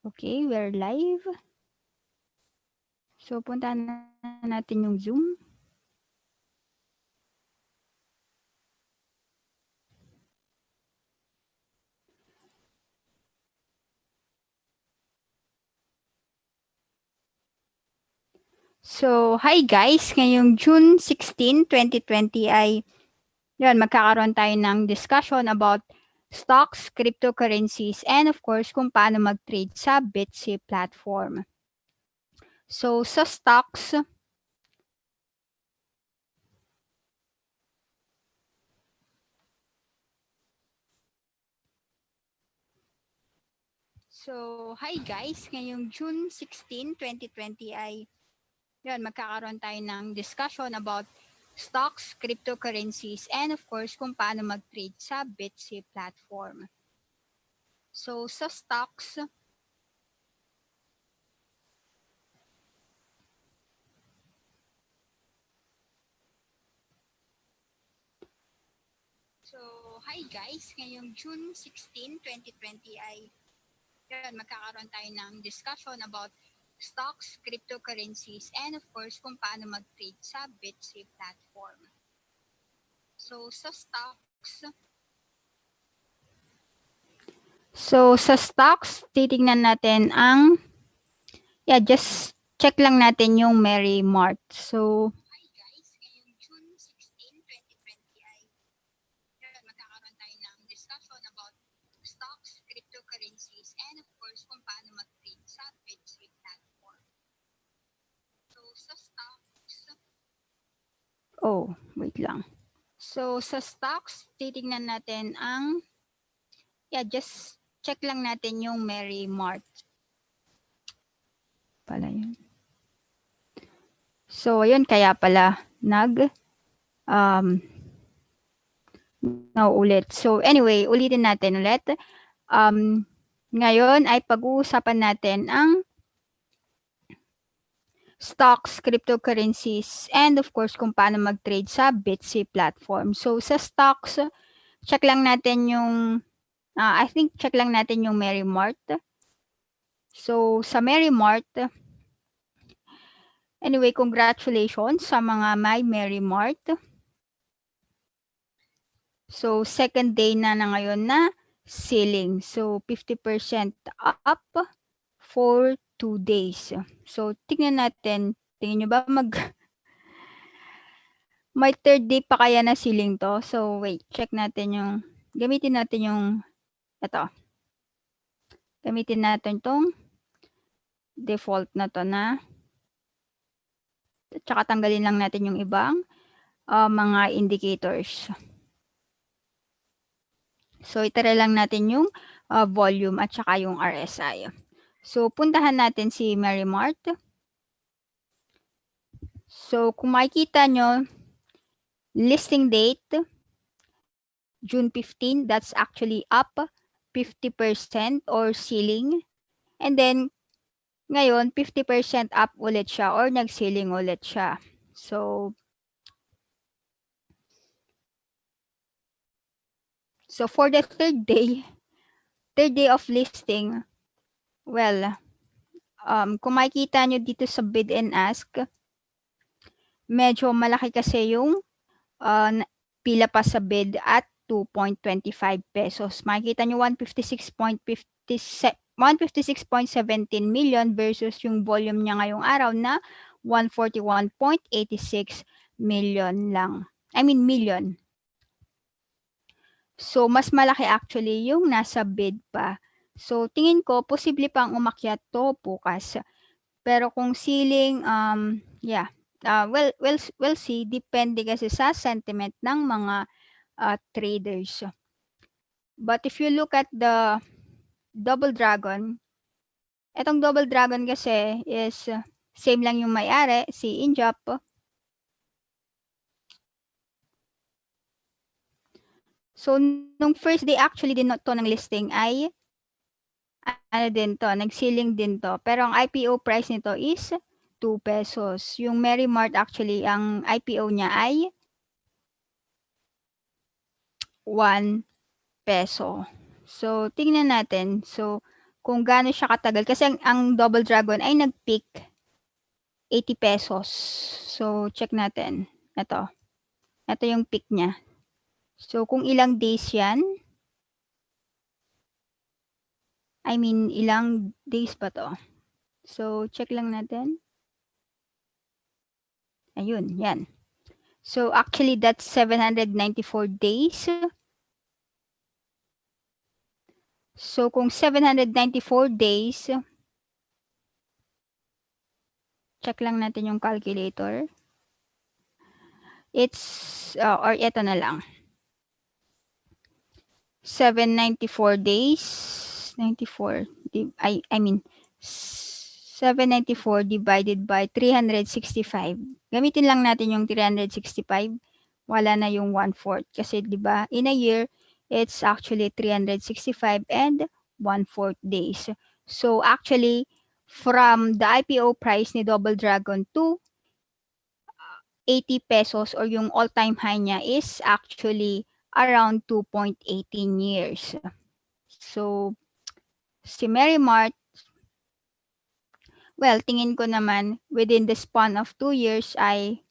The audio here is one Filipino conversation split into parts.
Okay, we're live. So, puntahan na natin yung Zoom. So, hi guys! Ngayong June 16, 2020 ay magkakaroon tayo ng discussion about stocks, cryptocurrencies, and of course, kung paano mag-trade sa Bitsy platform. So, sa stocks, So, hi guys! Ngayong June 16, 2020 ay magkakaroon tayo ng discussion about stocks, cryptocurrencies, and of course, kung paano mag-trade sa Bitsy platform. So, sa stocks, So, hi guys! Ngayong June 16, 2020 ay magkakaroon tayo ng discussion about stocks, cryptocurrencies, and of course, kung paano mag-trade sa Bitsy platform. So, sa stocks, titingnan natin ang, just check lang natin yung Mary Mart. So, hi guys! Ngayong June 16, 2020 ay magkakaroon tayo ng discussion about stocks, cryptocurrencies, and of course, kung paano mag-trade sa Bitsy platform. So, sa stocks, wait lang. So, sa stocks, titingnan natin ang, just check lang natin yung Mary Mart. Pala yun. So, ayun, kaya pala nauulit. So, anyway, ulitin natin ulit. Ngayon ay pag-uusapan natin ang stocks, cryptocurrencies, and of course, kung paano mag-trade sa Bitsy platform. So, sa stocks, check lang natin yung, check lang natin yung Mary Mart. So, sa Mary Mart, anyway, congratulations sa mga may Mary Mart. So, second day na ngayon na selling. So, 50% up for 2 days. So, tingnan natin. Tingnan nyo ba may third day pa kaya na selling to? So, wait. Check natin yung, gamitin natin yung, ito. Gamitin natin tong default na to na. Tsaka tanggalin lang natin yung ibang mga indicators. So, itara lang natin yung volume at saka yung RSI. So, puntahan natin si Mary Mart. So, kung makikita nyo, listing date, June 15, that's actually up 50% or ceiling. And then, ngayon, 50% up ulit siya or nag-ceiling ulit siya. So, for the third day of listing, well, kung makikita nyo dito sa bid and ask, medyo malaki kasi yung pila pa sa bid at 2.25 pesos. Makikita nyo 156.17 million versus yung volume niya ngayong araw na 141.86 million lang. Million. So, mas malaki actually yung nasa bid pa. So, tingin ko, posible pang umakyat to bukas. Pero kung ceiling, we'll see. Depende kasi sa sentiment ng mga traders. But if you look at the Double Dragon, etong Double Dragon kasi is same lang yung may-ari, si Injap. So, nung first day actually din to ng listing ay nag-ceiling din to. Pero ang IPO price nito is 2 pesos. Yung Mary Mart actually, ang IPO niya ay 1 peso. So, tingnan natin. So, kung gaano siya katagal. Kasi ang Double Dragon ay nag-peak 80 pesos. So, check natin. Ito. Ito yung peak niya. So, kung ilang days yan, I mean, ilang days ba to? So, check lang natin. Ayun, yan. So, actually, that's 794 days. So, kung 794 days, check lang natin yung calculator. It's, or ito na lang. 794 days. 94. I mean, 794 divided by 365. Gamitin lang natin yung 365. Wala na yung 1/4. Kasi, di ba, in a year, it's actually 365 and 1/4 days. So, actually, from the IPO price ni Double Dragon to 80 pesos or yung all-time high niya is actually around 2.18 years. So, si Mary Mart, well, tingin ko naman within the span of 2 years ay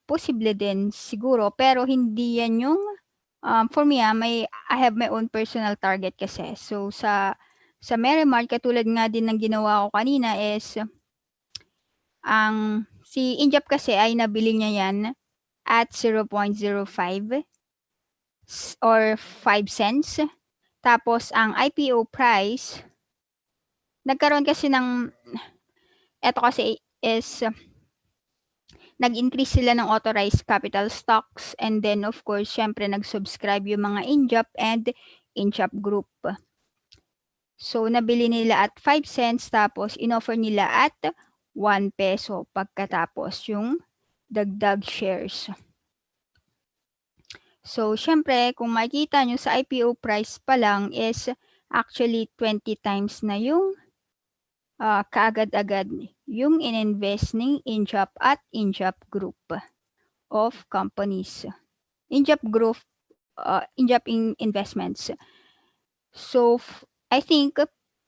posible din siguro. Pero hindi yan yung, for me, I have my own personal target kasi. So, sa Mary Mart, katulad nga din ng ginawa ko kanina is, si Injap kasi ay nabili niya yan at 0.05 or 5 cents. Tapos, ang IPO price, nagkaroon kasi ng, eto kasi is, nag-increase sila ng authorized capital stocks and then of course, syempre nag-subscribe yung mga Injap and Injap Group. So, nabili nila at 5 cents tapos inoffer nila at 1 peso pagkatapos yung dagdag shares. So, syempre, kung makikita nyo sa IPO price pa lang is actually 20 times na yung kaagad-agad yung ininvest ng Injap at Injap Group of companies. Injap Group, Injap Investments. So, I think,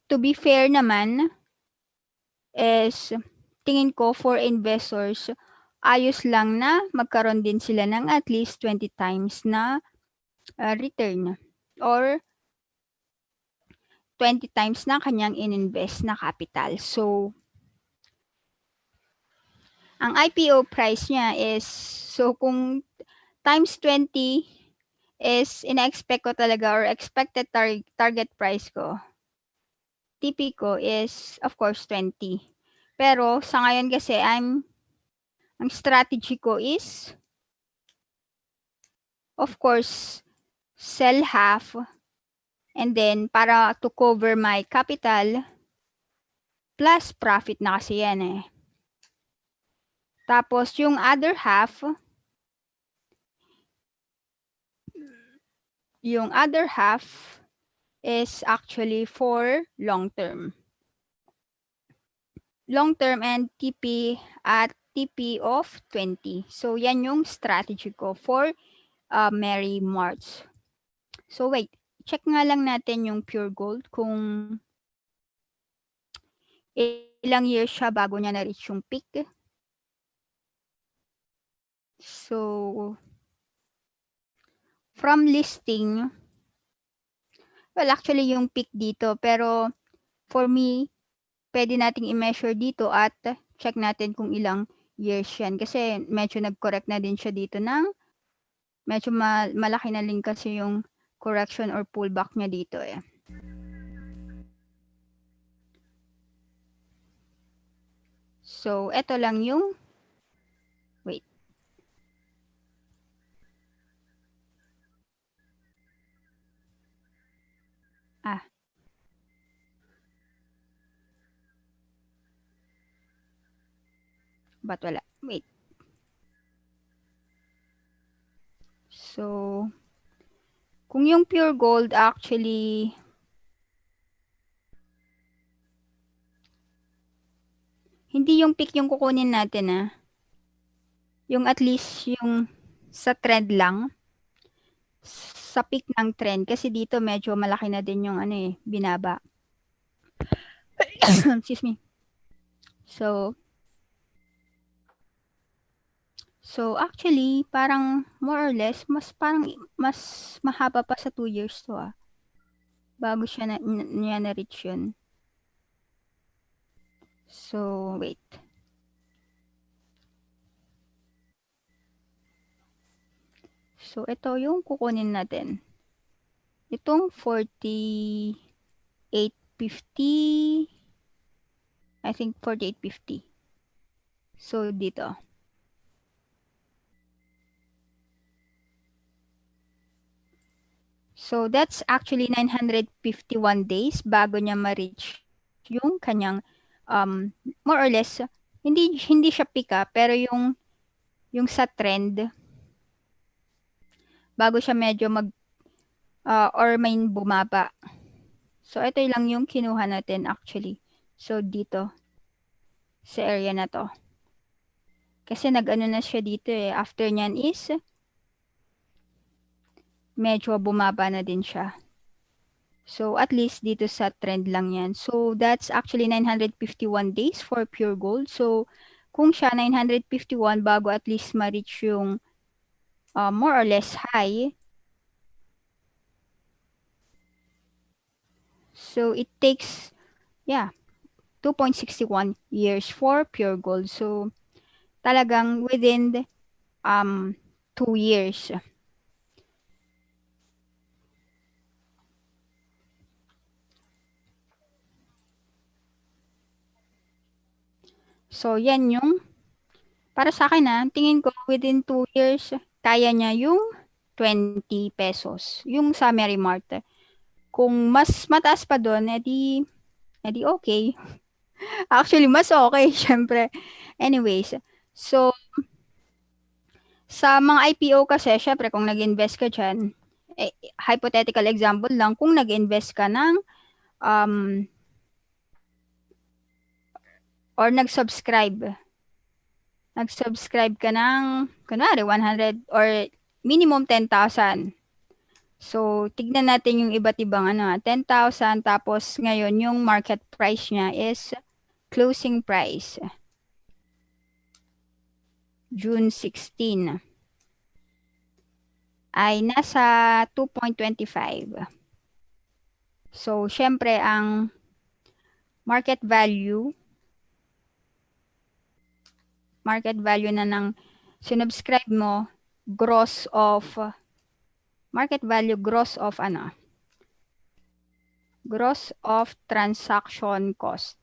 to be fair naman, is tingin ko for investors, ayos lang na magkaroon din sila ng at least 20 times na return or 20 times na kanyang ininvest na capital. So, ang IPO price niya is, so kung times 20 is ina-expect ko talaga or expected target price ko, TP ko is of course 20. Pero sa ngayon kasi ang strategy ko is of course sell half and then para to cover my capital plus profit na kasi yan eh. Tapos yung other half is actually for long term. Long term and TP at TP of 20. So, yan yung strategy ko for Mary March. So, wait. Check nga lang natin yung pure gold kung ilang years siya bago niya na-reach yung peak. So, from listing, well, actually yung peak dito. Pero, for me, pwede nating i-measure dito at check natin kung ilang years yan. Kasi medyo nag-correct na din siya dito ng medyo malaki na rin kasi yung correction or pullback niya dito eh. So, eto lang yung, wait. Ba't wala? Wait. So, kung yung pure gold actually, hindi yung peak yung kukunin natin ah. Yung at least yung sa trend lang. Sa peak ng trend. Kasi dito medyo malaki na din yung ano eh, binaba. Excuse me. So, actually, parang more or less, mas mahaba pa sa 2 years to bago siya niya na-reach yun. So, wait. So, ito yung kukunin natin. Itong 48.50, I think 48.50. So, dito. So, that's actually 951 days bago niya ma-reach yung kanyang, more or less, hindi siya pika, pero yung sa trend, bago siya medyo or may bumaba. So, ito lang yung kinuha natin actually. So, dito, sa area na to. Kasi nag-ano na siya dito After nyan is, medyo bumaba na din siya. So, at least dito sa trend lang yan. So, that's actually 951 days for pure gold. So, kung siya 951 bago at least ma-reach yung more or less high. So, it takes, 2.61 years for pure gold. So, talagang within 2 years. So, yan yung, para sa akin tingin ko within 2 years, kaya niya yung 20 pesos. Yung sa Mary Mart. Kung mas mataas pa doon, edi okay. Actually, mas okay, syempre. Anyways, so, sa mga IPO kasi, syempre, kung nag-invest ka dyan, hypothetical example lang, kung nag-invest ka ng, or nag-subscribe ka ng, kunwari, 100 or minimum 10,000. So, tignan natin yung iba't ibang 10,000, tapos ngayon yung market price niya is closing price, June 16, ay nasa 2.25. So, syempre, ang market value na ng sinubscribe mo, gross of transaction cost.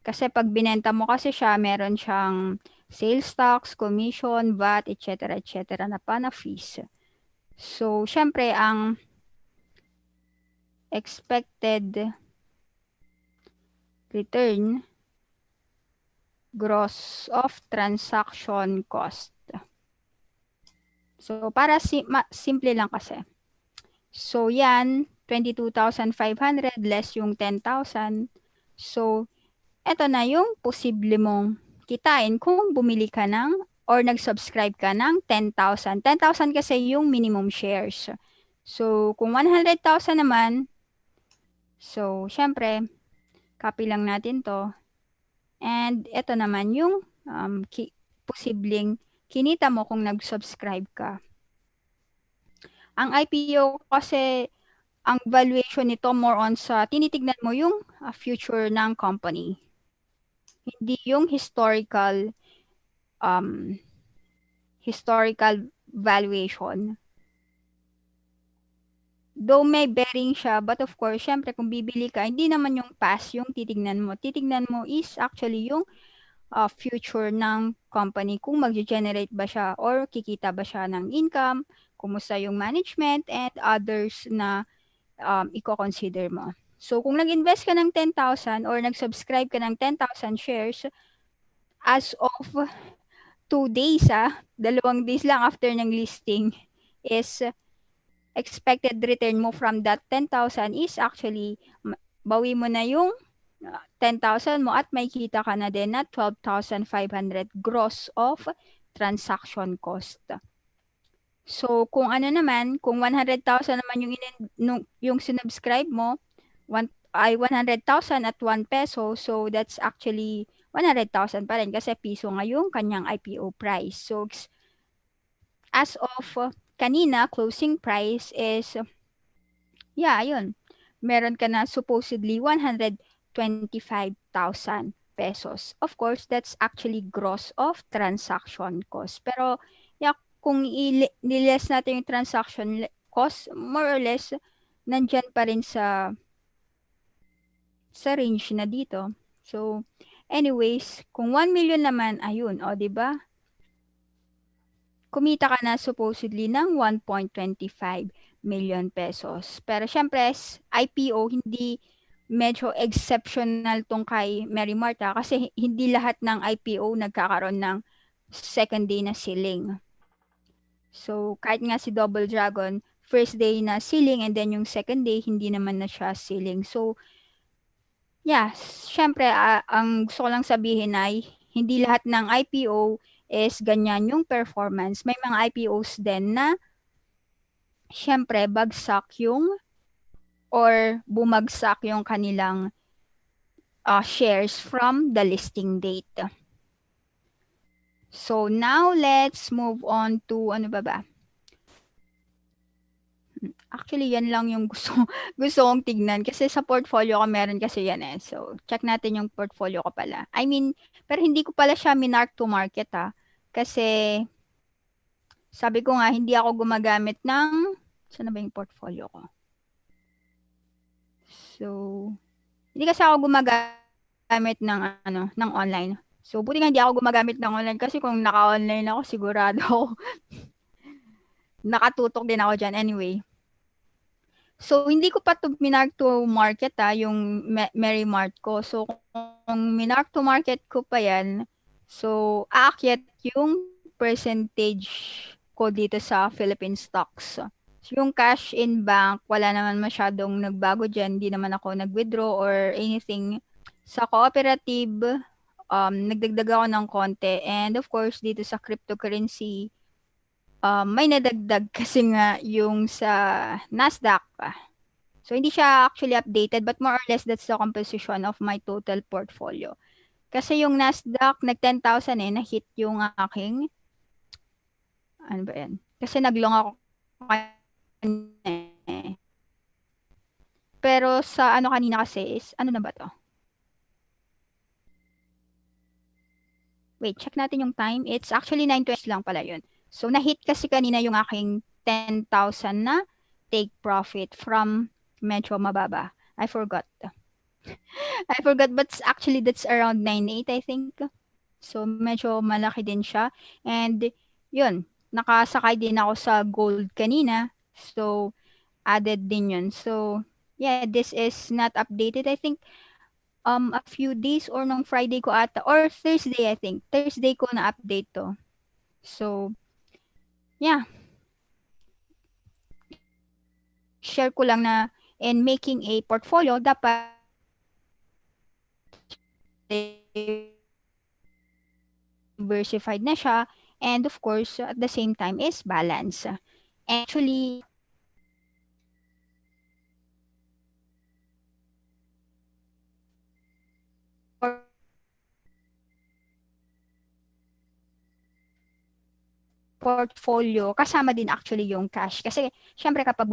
Kasi pag binenta mo kasi siya, meron siyang sales tax, commission, VAT, etc. na fees. So, syempre, ang expected return, gross of transaction cost. So, para simple lang kasi. So, yan, 22,500 less yung 10,000. So, eto na yung posible mong kitain kung bumili ka ng or nag-subscribe ka ng 10,000. 10,000 kasi yung minimum shares. So, kung 100,000 naman, so, syempre, copy lang natin to. And eto naman yung posibleng kinita mo kung nag-subscribe ka. Ang IPO kasi, ang valuation nito more on sa tinitignan mo yung future ng company. Hindi yung historical valuation. Though may bearing siya, but of course, syempre kung bibili ka, hindi naman yung past yung titignan mo. Titignan mo is actually yung future ng company, kung mag-generate ba siya or kikita ba siya ng income, kumusta yung management and others na i-consider mo. So, kung nag-invest ka ng 10,000 or nag-subscribe ka ng 10,000 shares, as of 2 days, 2 days lang after ng listing, is expected return mo from that 10,000 is actually, bawi mo na yung 10,000 mo at may kita ka na din na 12,500 gross of transaction cost. So, kung ano naman, kung 100,000 naman yung sinubscribe mo, ay 100,000 at 1 peso. So, that's actually 100,000 pa rin kasi piso nga yung kanyang IPO price. So, as of kanina, closing price is, yeah, ayun. Meron ka na supposedly 125,000 pesos. Of course, that's actually gross of transaction cost. Pero, yeah, kung niles natin yung transaction cost, more or less, nandyan pa rin sa range na dito. So, anyways, kung 1 million naman, ayun, o, di ba? Kumita ka na supposedly ng 1.25 million pesos. Pero syempre, IPO, hindi medyo exceptional tong kay Mary Marta kasi hindi lahat ng IPO nagkakaroon ng second day na ceiling. So, kahit nga si Double Dragon, first day na ceiling and then yung second day, hindi naman na siya ceiling. So, yeah, syempre, ang gusto ko lang sabihin ay, hindi lahat ng IPO is ganyan yung performance. May mga IPOs din na, syempre, bagsak yung or bumagsak yung kanilang shares from the listing date. So, now, let's move on to, ano ba? Actually, yan lang yung gusto kong tignan. Kasi sa portfolio ko, meron kasi yan eh. So, check natin yung portfolio ko pala. I mean, pero hindi ko pala siya minark to market Kasi, sabi ko nga, hindi ako gumagamit ng, saan na ba yung portfolio ko? So, hindi kasi ako gumagamit ng, ng online. So, buti nga hindi ako gumagamit ng online kasi kung naka-online ako, sigurado ako, nakatutok din ako dyan. Anyway. So, hindi ko pa to minark to market yung Mary Mart ko. So, kung minark to market ko pa yan, so, aakyat yung percentage ko dito sa Philippine stocks. So, yung cash in bank, wala naman masyadong nagbago dyan. Hindi naman ako nag-withdraw or anything. Sa cooperative, nagdagdag ako ng konti. And of course, dito sa cryptocurrency, may nadagdag kasi nga yung sa Nasdaq. So, hindi siya actually updated but more or less that's the composition of my total portfolio. Kasi yung Nasdaq, nag-10,000 na-hit yung aking, ano ba yan? Kasi naglong ako kanina eh. Pero sa ano kanina kasi is, ano na ba to? Wait, check natin yung time. It's actually 9:20 lang pala yun. So, na-hit kasi kanina yung aking 10,000 na take profit from medyo mababa. I forgot. But actually that's around 9.8 I think. So, medyo malaki din siya. And, yun, nakasakay din ako sa gold kanina. So, added din yun. So, yeah, this is not updated. I think, a few days or nung Friday ko ata, or Thursday I think. Thursday ko na-update to. So, yeah. Share ko lang na in making a portfolio, dapat diversified na siya. And of course, at the same time is balance. Actually, portfolio, kasama din actually yung cash. Kasi, syempre kapag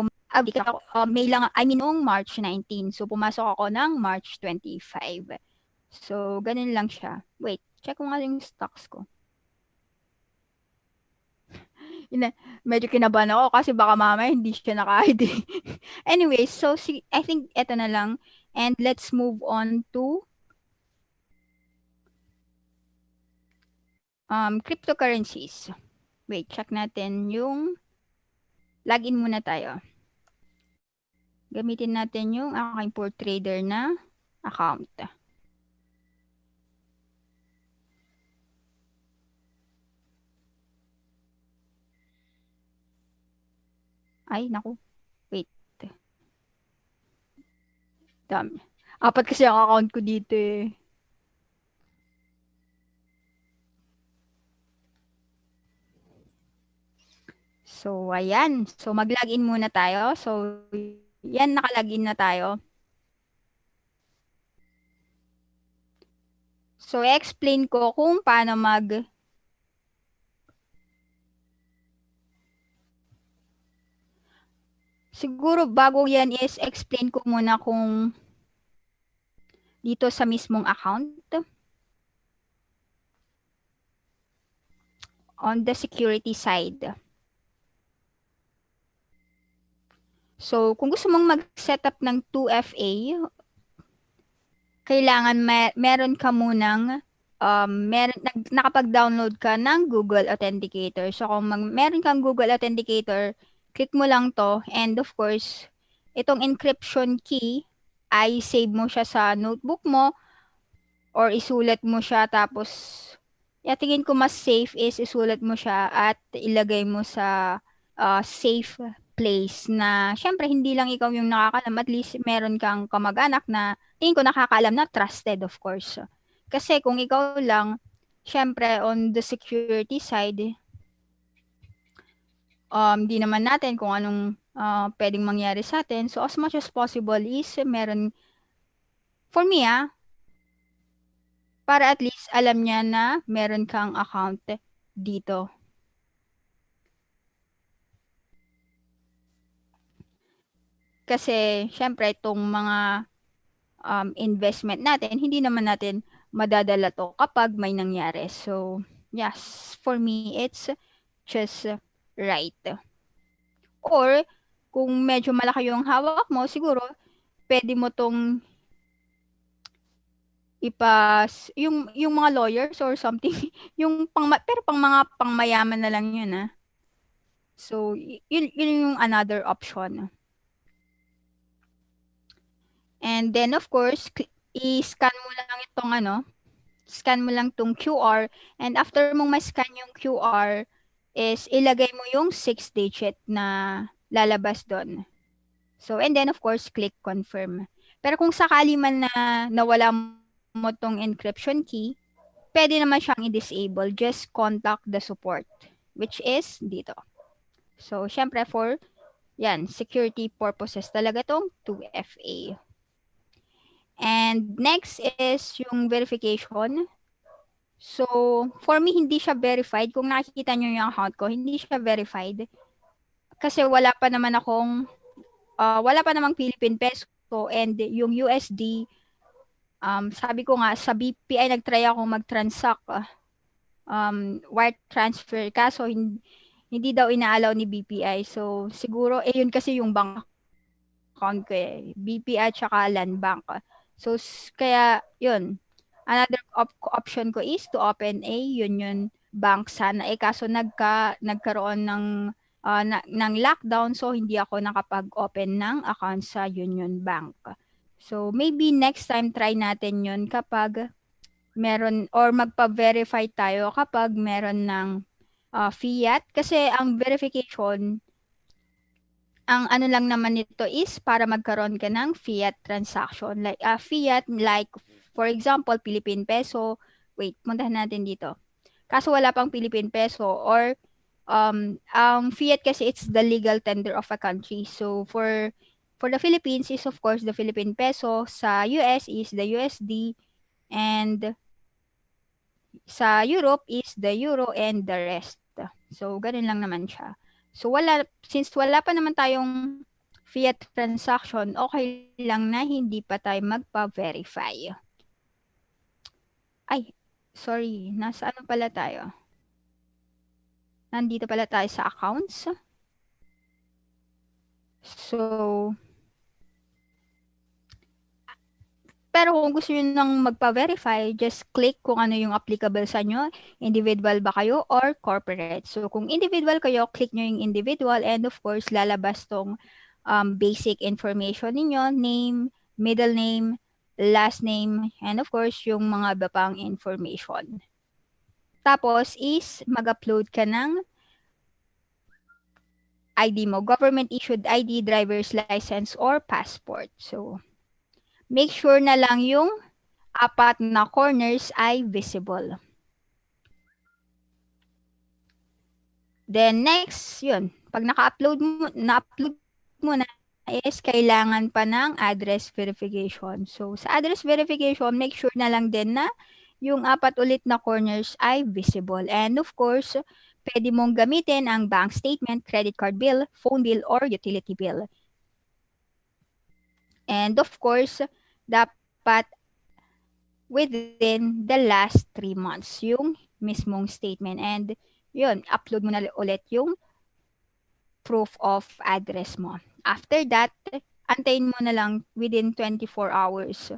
May lang, I mean, noong March 19. So, pumasok ako ng March 25. So, ganun lang siya. Wait, check ko nga yung stocks ko. Medyo kinabahan ako kasi baka mamaya hindi siya naka-ID. Anyway, so, I think eto na lang. And let's move on to cryptocurrencies. Wait, check natin yung login muna tayo. Gamitin natin yung aking for trader na account. Ay, naku. Wait. Dami. Apat kasi ang account ko dito eh. So, ayan. So, mag-login muna tayo. So, yan, naka-login na tayo. So, explain ko kung paano siguro bago yan is explain ko muna kung dito sa mismong account, on the security side. So, kung gusto mong mag-set up ng 2FA, kailangan meron ka munang nakapag-download ka ng Google Authenticator. So, kung meron kang Google Authenticator, click mo lang to. And of course, itong encryption key ay save mo siya sa notebook mo or isulat mo siya tapos tingin ko mas safe is isulat mo siya at ilagay mo sa safe place na syempre hindi lang ikaw yung nakakalam, at least meron kang kamag-anak na tingin ko nakakaalam na trusted, of course. Kasi kung ikaw lang, syempre on the security side, di naman natin kung anong pwedeng mangyari sa atin. So as much as possible is meron, for me para at least alam niya na meron kang account dito. Kasi, syempre, itong mga investment natin, hindi naman natin madadala to kapag may nangyari. So, yes, for me, it's just right. Or, kung medyo malaki yung hawak mo, siguro, pwede mo tong yung mga lawyers or something, pero pang mga pangmayaman na lang yun. So, yun yung another option. And then, of course, i-scan mo lang itong scan mo lang itong QR. And after mong ma-scan yung QR, is ilagay mo yung 6-digit na lalabas doon. So, and then, of course, click confirm. Pero kung sakali man na nawala mo tong encryption key, pwede naman siyang i-disable. Just contact the support, which is dito. So, syempre for, security purposes talaga tong 2FA. And next is yung verification. So, for me, hindi siya verified. Kung nakikita nyo yung account ko, hindi siya verified. Kasi wala pa namang Philippine peso and yung USD, sabi ko nga, sa BPI nagtry ako mag-transact, wire transfer. Kaso, hindi daw inaalaw ni BPI. So, siguro, yun kasi yung bank account ko BPI at saka Land Bank. So, kaya, yun. Another option ko is to open a union bank sana. Kaso nagkaroon ng lockdown, so hindi ako nakapag-open ng account sa Union Bank. So, maybe next time try natin yun kapag meron or magpa-verify tayo kapag meron ng fiat. Kasi ang verification, ang ano lang naman nito is para magkaroon ka ng fiat transaction. Like, fiat, like, for example, Philippine peso. Wait, puntahan natin dito. Kaso wala pang Philippine peso or ang fiat kasi it's the legal tender of a country. So, for the Philippines is of course the Philippine peso. Sa US is the USD. And sa Europe is the euro and the rest. So, ganun lang naman siya. So, since wala pa naman tayong fiat transaction, okay lang na hindi pa tayo magpa-verify. Ay, sorry. Nasa ano pala tayo? Nandito pala tayo sa accounts. So, pero kung gusto nyo nang magpa-verify, just click kung ano yung applicable sa nyo. Individual ba kayo or corporate? So, kung individual kayo, click nyo yung individual and of course, lalabas tong basic information ninyo, name, middle name, last name, and of course, yung mga iba pang information. Tapos is mag-upload ka ng ID mo, government-issued ID, driver's license, or passport. So, make sure na lang yung 4 na corners ay visible. Then next, yun. Pag na-upload mo na is kailangan pa ng address verification. So, sa address verification, make sure na lang din na yung 4 ulit na corners ay visible. And of course, pwede mong gamitin ang bank statement, credit card bill, phone bill, or utility bill. And of course, dapat within the last 3 months yung mismong statement. And yun, upload mo na ulit yung proof of address mo. After that, antayin mo na lang within 24 hours.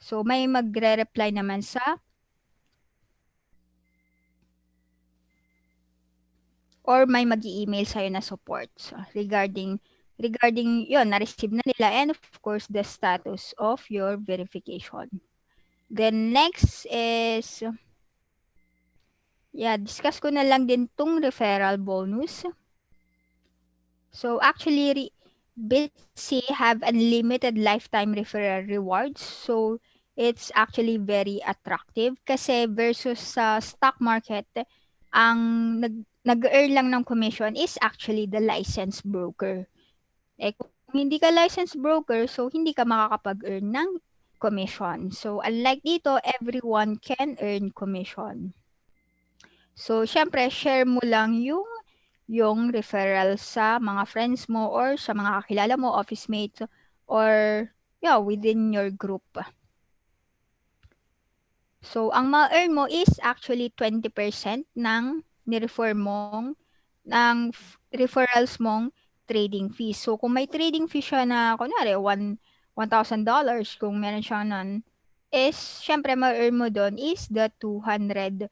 So, may magre-reply naman sa or may mag-email sa'yo na support regarding yon na-receive na nila and of course the status of your verification. Then next is discuss ko na lang din tong referral bonus. So actually Bitsy have unlimited lifetime referral rewards. So it's actually very attractive kasi versus sa stock market ang nag-earn lang ng commission is actually the licensed broker. Kung hindi ka licensed broker, so hindi ka makakapag-earn ng commission. So, unlike dito, everyone can earn commission. So, syempre, share mo lang yung referral sa mga friends mo or sa mga kakilala mo, office mates, or within your group. So, ang ma-earn mo is actually 20% ng ni-refer mong ng referrals mong trading fees. So, kung may trading fee siya na, kunwari, $1,000, kung meron siya nun, is, syempre, ma-earn mo doon is the $200.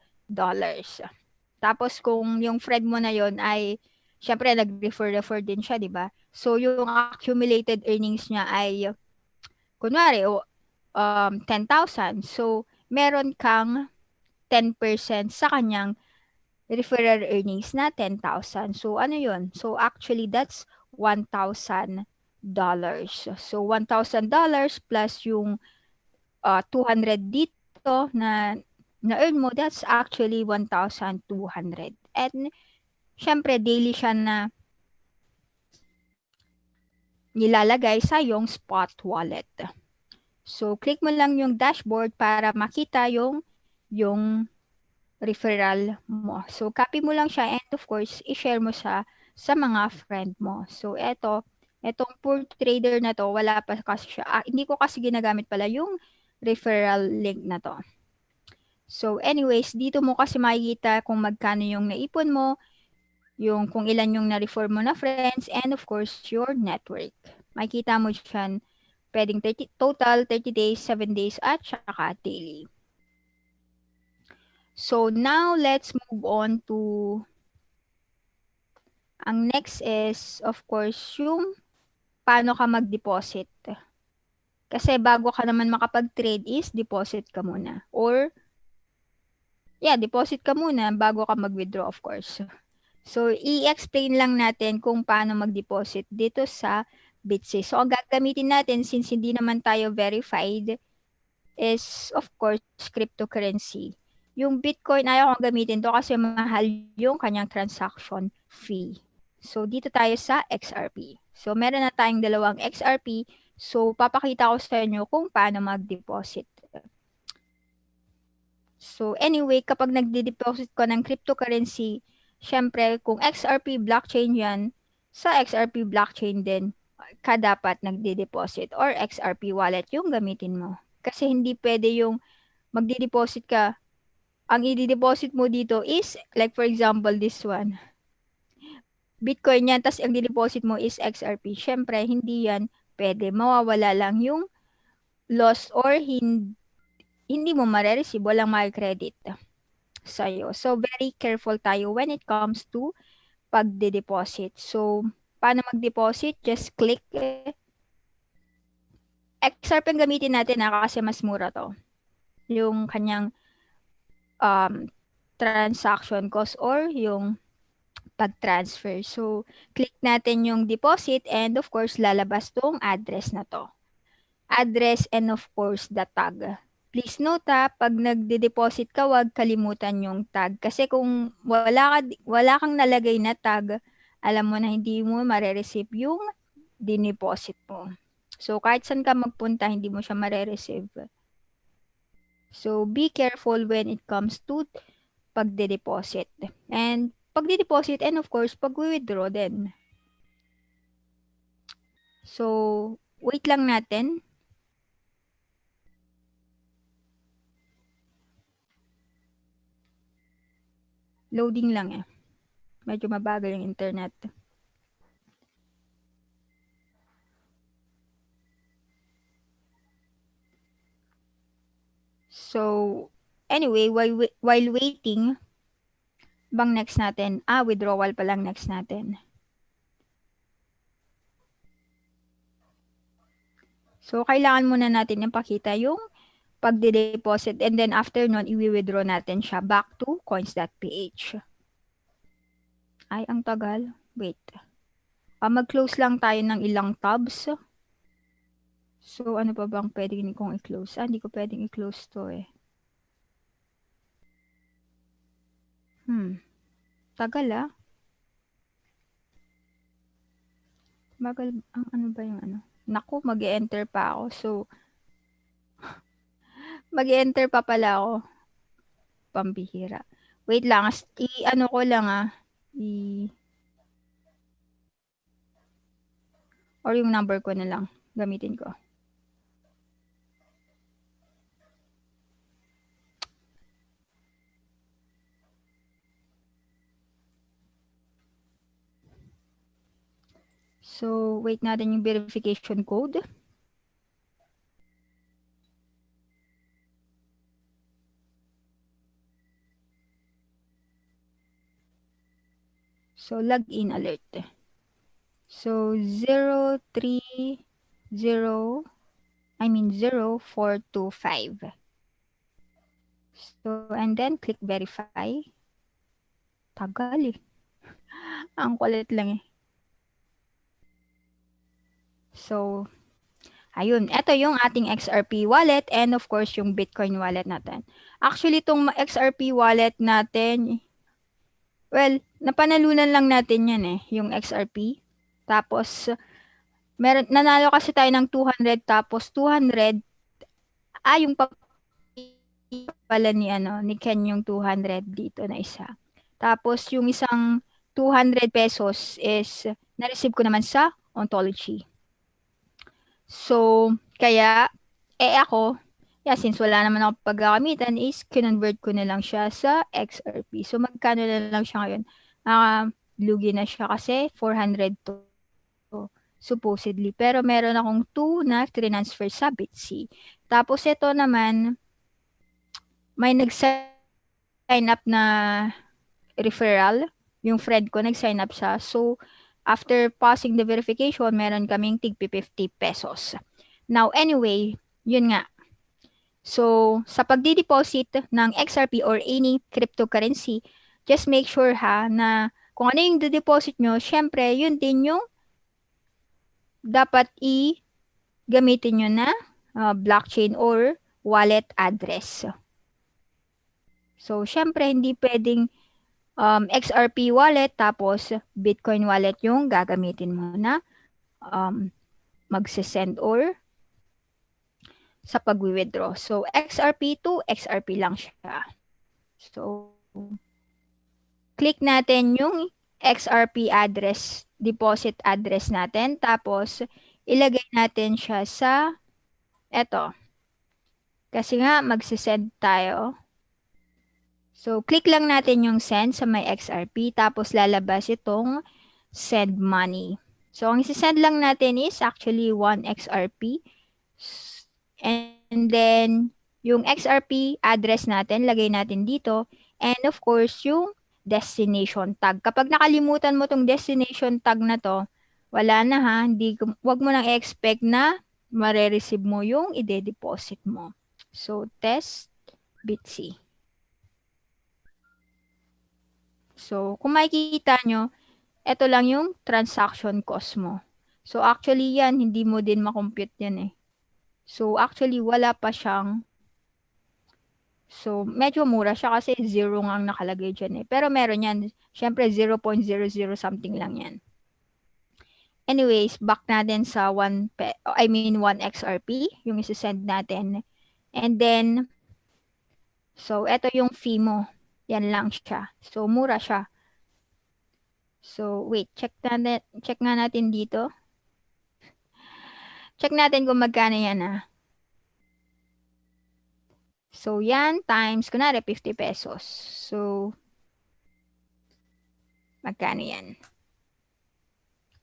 Tapos, kung yung friend mo na yon ay, syempre, nag-refer din siya, di ba? So, yung accumulated earnings niya ay, kunwari, 10,000. So, meron kang 10% sa kanyang referral earnings na 10,000. So, ano yun? So, actually, that's $1,000. So, $1,000 plus yung 200 dito na-earn mo, that's actually 1,200. And, syempre, daily siya na nilalagay sa yung spot wallet. So, click mo lang yung dashboard para makita yung referral mo. So, copy mo lang siya and of course, i-share mo sa mga friend mo. So, etong poor trader na to, wala pa kasi siya. Hindi ko kasi ginagamit pala yung referral link na to. So, anyways, dito mo kasi makikita kung magkano yung naipon mo, yung kung ilan yung na-refer mo na friends, and of course, your network. Makikita mo dyan, pwedeng total, 30 days, 7 days, at saka daily. So, now let's move on to ang next is, of course, yung paano ka mag-deposit. Kasi bago ka naman makapag-trade is deposit ka muna. Or, deposit ka muna bago ka mag-withdraw, of course. So, i-explain lang natin kung paano mag-deposit dito sa Bitsy. So, ang gagamitin natin since hindi naman tayo verified is, of course, cryptocurrency. Yung Bitcoin, ayaw kong gamitin to kasi mahal yung kanyang transaction fee. So, dito tayo sa XRP. So, meron na tayong dalawang XRP. So, papakita ko sa inyo kung paano mag-deposit. So, anyway, kapag nagde-deposit ko ng cryptocurrency, syempre, kung XRP blockchain yan, sa XRP blockchain din, ka dapat nagde-deposit or XRP wallet yung gamitin mo. Kasi hindi pwede yung magde-deposit ka, ang i-deposit mo dito is, like for example, this one. Bitcoin yan, tas ang di-deposit mo is XRP. Syempre, hindi yan pwede. Mawawala lang yung loss or hindi mo ma-receive, walang ma-credit sa'yo. So, very careful tayo when it comes to pagde-deposit. So, paano mag-deposit? Just click. XRP ang gamitin natin kasi mas mura to. Yung kanyang transaction cost or yung pag-transfer. So, click natin yung deposit and of course, lalabas tong address na to. Address and of course, the tag. Please note pag nagde-deposit ka, wag kalimutan yung tag. Kasi kung wala kang nalagay na tag, alam mo na hindi mo mare-receive yung dineposit mo. So, kahit saan ka magpunta, hindi mo siya mare-receive. So, be careful when it comes to pagde-deposit. And pagde-deposit and of course, pag-withdraw din. So, wait lang natin. Loading lang eh. Medyo mabagal yung internet. So, anyway, while waiting, bang next natin? Withdrawal pa lang next natin. So, kailangan muna natin ipakita yung pagde-deposit and then after nun, i-withdraw natin siya back to coins.ph. Ay, ang tagal. Wait. Mag-close lang tayo ng ilang tabs. So, ano pa bang pwede kong i-close? Hindi ko pwedeng i-close to eh. Tagal Bagal, ano ba yung ano? Naku, mag-enter pa ako. So, mag-enter pa pala ako. Pambihira. Wait lang, ano ko lang or yung number ko na lang gamitin ko. So, wait natin yung verification code. So, login alert. So, 0425. So, and then click verify. Tagal eh. Ang kulit lang eh. So, ayun. Ito yung ating XRP wallet and of course yung Bitcoin wallet natin. Actually, itong XRP wallet natin, well, napanalunan lang natin yan eh, yung XRP. Tapos, nanalo kasi tayo ng 200 tapos 200, yung pala ni Ken yung 200 dito na isa. Tapos, yung isang 200 pesos is na-receive ko naman sa Ontology. So, kaya, ako, since wala naman ako pagkakamitan, is kinonvert ko na lang siya sa XRP. So, magkano na lang siya ngayon? Lugi na siya kasi 400 to supposedly. Pero meron akong 2 na transfer sa Bitsy. Tapos, ito naman, may nag-sign up na referral. Yung friend ko, nag-sign up siya. So, after passing the verification, meron kaming tig 50 pesos. Now, anyway, yun nga. So, sa pagdi-deposit ng XRP or any cryptocurrency, just make sure na kung ano yung de-deposit nyo, syempre, yun din yung dapat gamitin nyo na blockchain or wallet address. So, syempre, hindi pwedeng XRP wallet tapos Bitcoin wallet yung gagamitin mo na magsisend or sa pag-withdraw. So, XRP to XRP lang siya. So, click natin yung XRP address, deposit address natin. Tapos, ilagay natin siya sa eto. Kasi nga, magsisend tayo. So, click lang natin yung send sa may XRP. Tapos, lalabas itong send money. So, ang isi-send lang natin is actually 1 XRP. And then, yung XRP address natin, lagay natin dito. And of course, yung destination tag. Kapag nakalimutan mo tong destination tag na to, wala na wag mo nang expect na mare-receive mo yung ide-deposit mo. So, test Bitsy. So, kung makikita nyo, ito lang yung transaction cost mo. So, actually yan, hindi mo din makompute yan eh. So, actually, wala pa siyang. So, medyo mura siya kasi 0 nga ang nakalagay dyan eh. Pero meron yan. Siyempre, 0.00 something lang yan. Anyways, back natin sa 1 XRP, yung isi-send natin. And then, So, eto yung fee mo. Yan lang siya. So, mura siya. So, wait, check nga natin dito. Check natin kung magkano yan ah. So, yan times, kunwari, 50 pesos. So, magkano yan?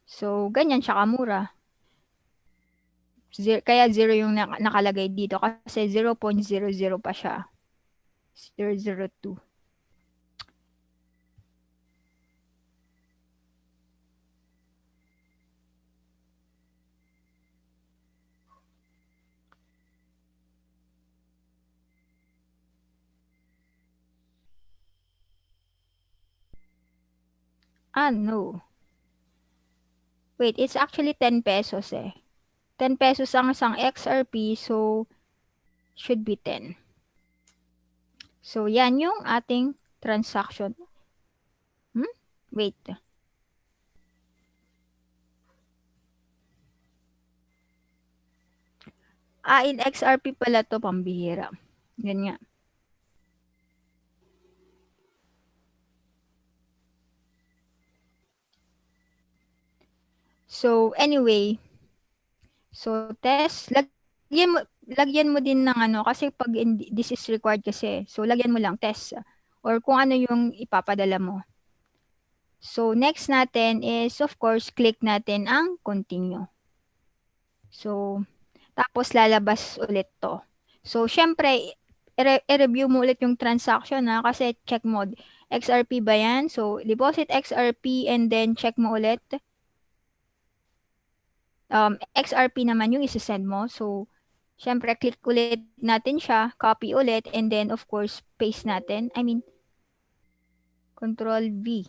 So, ganyan siya kamura. Kaya 0 yung nakalagay dito kasi 0.00 pa siya. 002. Ah, no. Wait, it's actually 10 pesos eh. 10 pesos ang isang XRP, so should be 10. So, yan yung ating transaction. Hmm? Wait. Ah, in XRP pala to, pambihira. Yan nga. So, anyway. So, test. Lagyan mo din ng ano, kasi pag this is required kasi. So, lagyan mo lang test. Or kung ano yung ipapadala mo. So, next natin is, of course, click natin ang continue. So, tapos lalabas ulit to. So, syempre, i-review mo ulit yung transaction na kasi check mo, XRP ba yan? So, deposit XRP and then check mo ulit. XRP naman yung isa-send mo. So, syempre, click ulit natin siya, copy ulit, and then, of course, paste natin. I mean, Control V.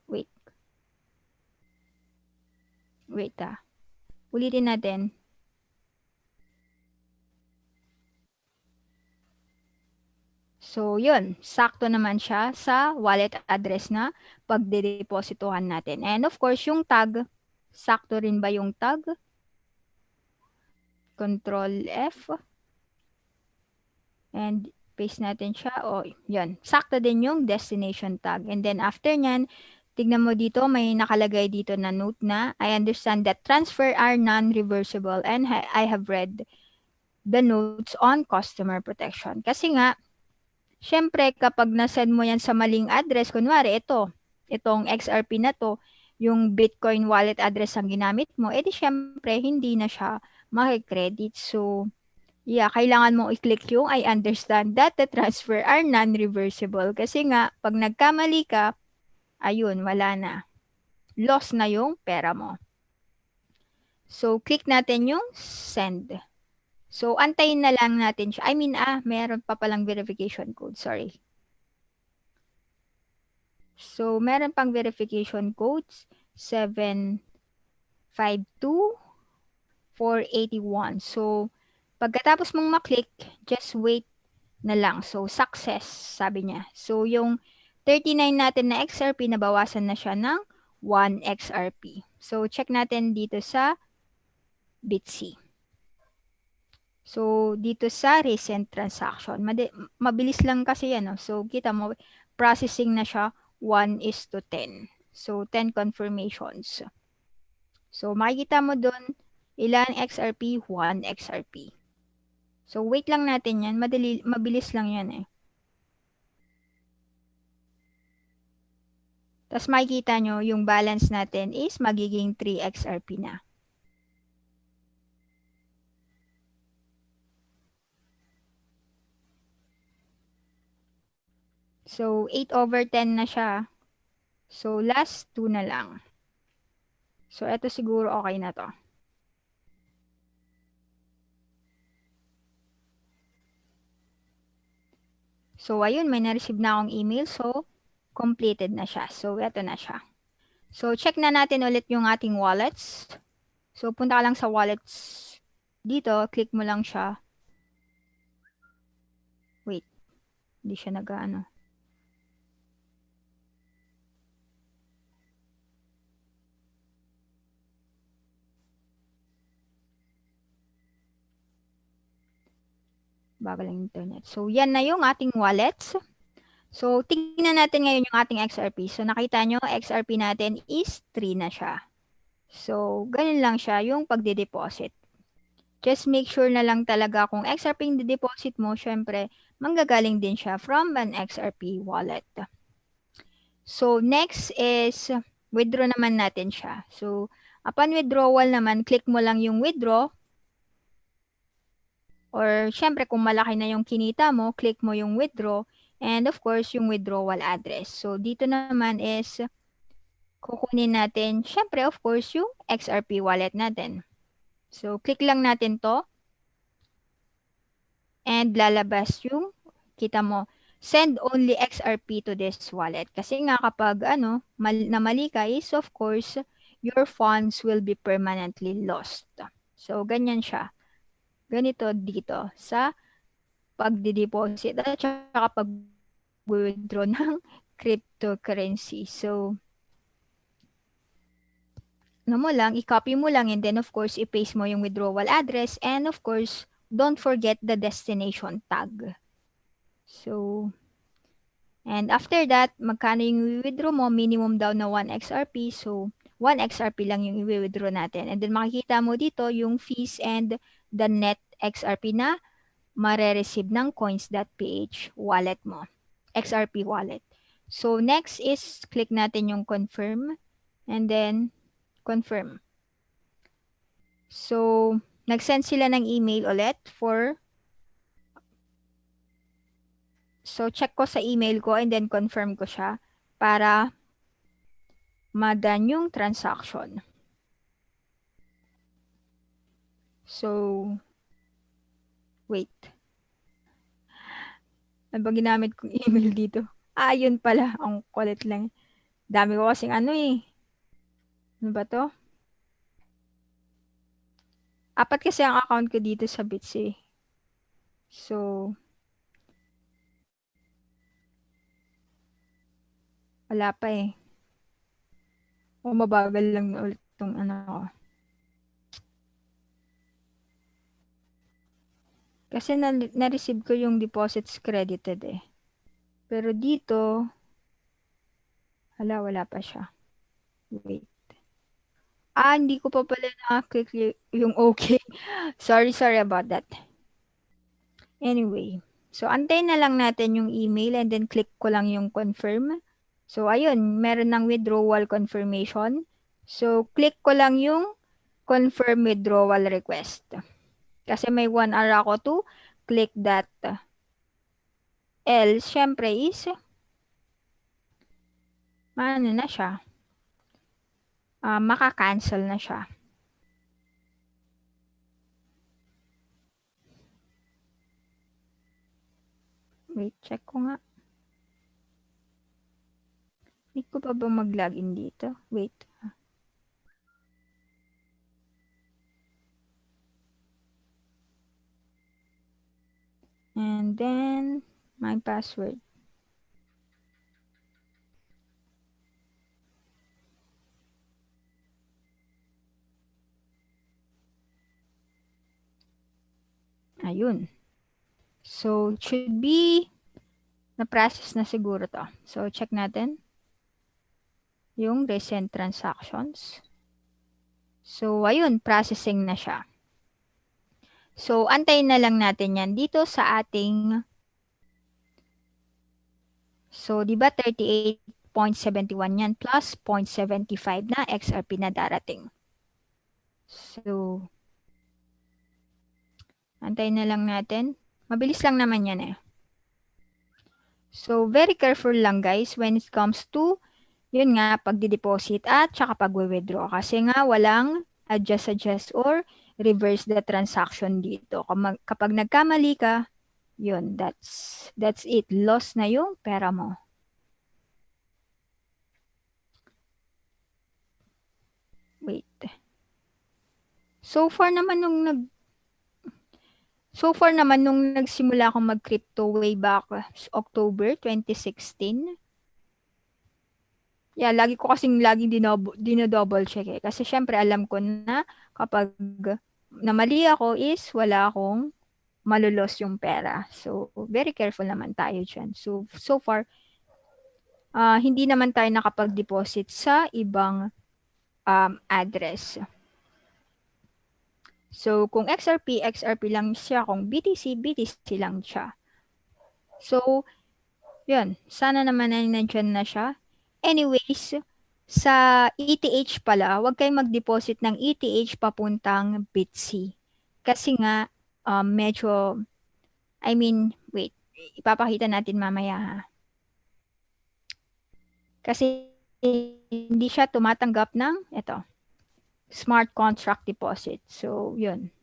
Wait, wait ah. Ulitin natin. So, yun. Sakto naman siya sa wallet address na pagdedepositohan natin. And of course, yung tag, sakto rin ba yung tag? Control F. And paste natin siya. O, yun. Sakto din yung destination tag. And then after nyan, tignan mo dito, may nakalagay dito na note na, I understand that transfer are non-reversible and I have read the notes on customer protection. Kasi nga, syempre, kapag nasend mo yan sa maling address, kunwari, itong XRP na to, yung Bitcoin wallet address ang ginamit mo, edi syempre, hindi na siya makikredit. So, yeah, kailangan mo i-click yung I understand that the transfer are non-reversible. Kasi nga, pag nagkamali ka, ayun, wala na. Lost na yung pera mo. So, click natin yung send. So, antayin na lang natin siya. Meron pa palang verification code. Sorry. So, meron pang verification codes, 752481. So, pagkatapos mong maklik, just wait na lang. So, success, sabi niya. So, yung 39 natin na XRP, nabawasan na siya ng 1 XRP. So, check natin dito sa Bitsy. So, dito sa recent transaction, mabilis lang kasi yan. No? So, kita mo, processing na siya 1:10. So, 10 confirmations. So, makikita mo doon, ilan XRP? 1 XRP. So, wait lang natin yan. Mabilis lang yan eh. Tapos makikita nyo, yung balance natin is magiging 3 XRP na. So, 8/10 na siya. So, last 2 na lang. So, eto siguro okay na to. So, ayun, may na-receive na akong email. So, completed na siya. So, eto na siya. So, check na natin ulit yung ating wallets. So, punta ka lang sa wallets dito. Click mo lang siya. Wait, hindi siya nag-ano. Bagal ang internet. So, yan na yung ating wallets. So, tingnan natin ngayon yung ating XRP. So, nakita nyo, XRP natin is 3 na siya. So, ganun lang siya yung pagde-deposit. Just make sure na lang talaga kung XRP yung deposit mo, syempre, manggagaling din siya from an XRP wallet. So, next is withdraw naman natin siya. So, upon withdrawal naman, click mo lang yung withdraw. Or, syempre, kung malaki na yung kinita mo, click mo yung withdraw. And, of course, yung withdrawal address. So, dito naman is kukunin natin, syempre, of course, yung XRP wallet natin. So, click lang natin to. And lalabas yung, kita mo, send only XRP to this wallet. Kasi nga kapag namali ka is of course, your funds will be permanently lost. So, ganyan siya. Ganito dito sa pagdi-deposit at saka pag-withdraw ng cryptocurrency. So, mo lang, i-copy mo lang and then of course, i-paste mo yung withdrawal address and of course, don't forget the destination tag. So, and after that, magkano yung i-withdraw mo? Minimum daw na 1 XRP. So, 1 XRP lang yung i-withdraw natin. And then makikita mo dito yung fees and the net XRP na mare-receive ng coins.ph wallet mo. XRP wallet. So, next is click natin yung confirm and then confirm. So, nag-send sila ng email ulit for so, check ko sa email ko and then confirm ko siya para madan yung transaction. So, wait. Ano ba ginamit kong email dito? Ah, yun pala. Ang kulit lang. Dami ko kasing eh. Ano ba to? 4 kasi ang account ko dito sa Bits eh. So, wala pa eh. O mabagal lang na ulit itong ko. Kasi na-receive ko yung deposits credited eh. Pero dito, wala pa siya. Wait. Ah, hindi ko pa pala na-click yung okay. Sorry about that. Anyway, so antayin na lang natin yung email and then click ko lang yung confirm. So ayun, meron ng withdrawal confirmation. So click ko lang yung confirm withdrawal request. Kasi may 1 hour ako to click that. Else, syempre is, ano na siya? Maka-cancel na siya. Wait, check ko nga. Need ko pa ba mag-login dito? Wait. And then, my password. Ayun. So, it should be na-process na siguro to. So, check natin yung recent transactions. So, ayun, processing na siya. So, antayin na lang natin yan dito sa ating, so, di ba 38.71 yan plus 0.75 na XRP na darating. So, antayin na lang natin. Mabilis lang naman yan eh. So, very careful lang guys when it comes to, yun nga, pagdi-deposit at saka pag-withdraw. Kasi nga, walang adjust or reverse the transaction dito. Kapag nagkamali ka, yun, that's it. Loss na yung pera mo. Wait. So far naman nung nagsimula akong mag-crypto way back October 2016. Yeah, lagi dinodouble check eh. Kasi syempre alam ko na kapag namali ako is wala akong malulos yung pera. So, very careful naman tayo dyan. So far, hindi naman tayo nakapag-deposit sa ibang address. So, kung XRP, XRP lang siya. Kung BTC, BTC lang siya. So, yun. Sana naman ay nandyan na siya. Anyways, sa ETH pala, huwag kayong mag-deposit ng ETH papuntang BitC. Kasi nga, medyo, wait, ipapakita natin mamaya ha. Kasi hindi siya tumatanggap ng, smart contract deposit. So, yun.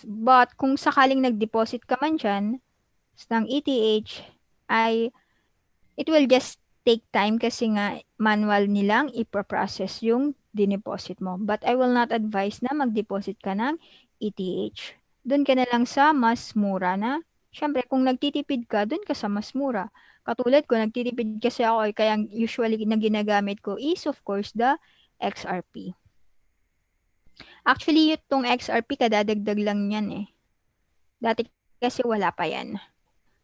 But, kung sakaling nag-deposit ka man dyan, ng ETH, ay it will just take time kasi nga manual nilang ipaprocess yung dineposit mo. But I will not advise na mag-deposit ka ng ETH. Doon ka na lang sa mas mura na. Siyempre, kung nagtitipid ka, doon ka sa mas mura. Katulad ko, nagtitipid kasi ako, kaya usually na ginagamit ko is of course the XRP. Actually, itong XRP, kadadagdag lang yan eh. Dati kasi wala pa yan.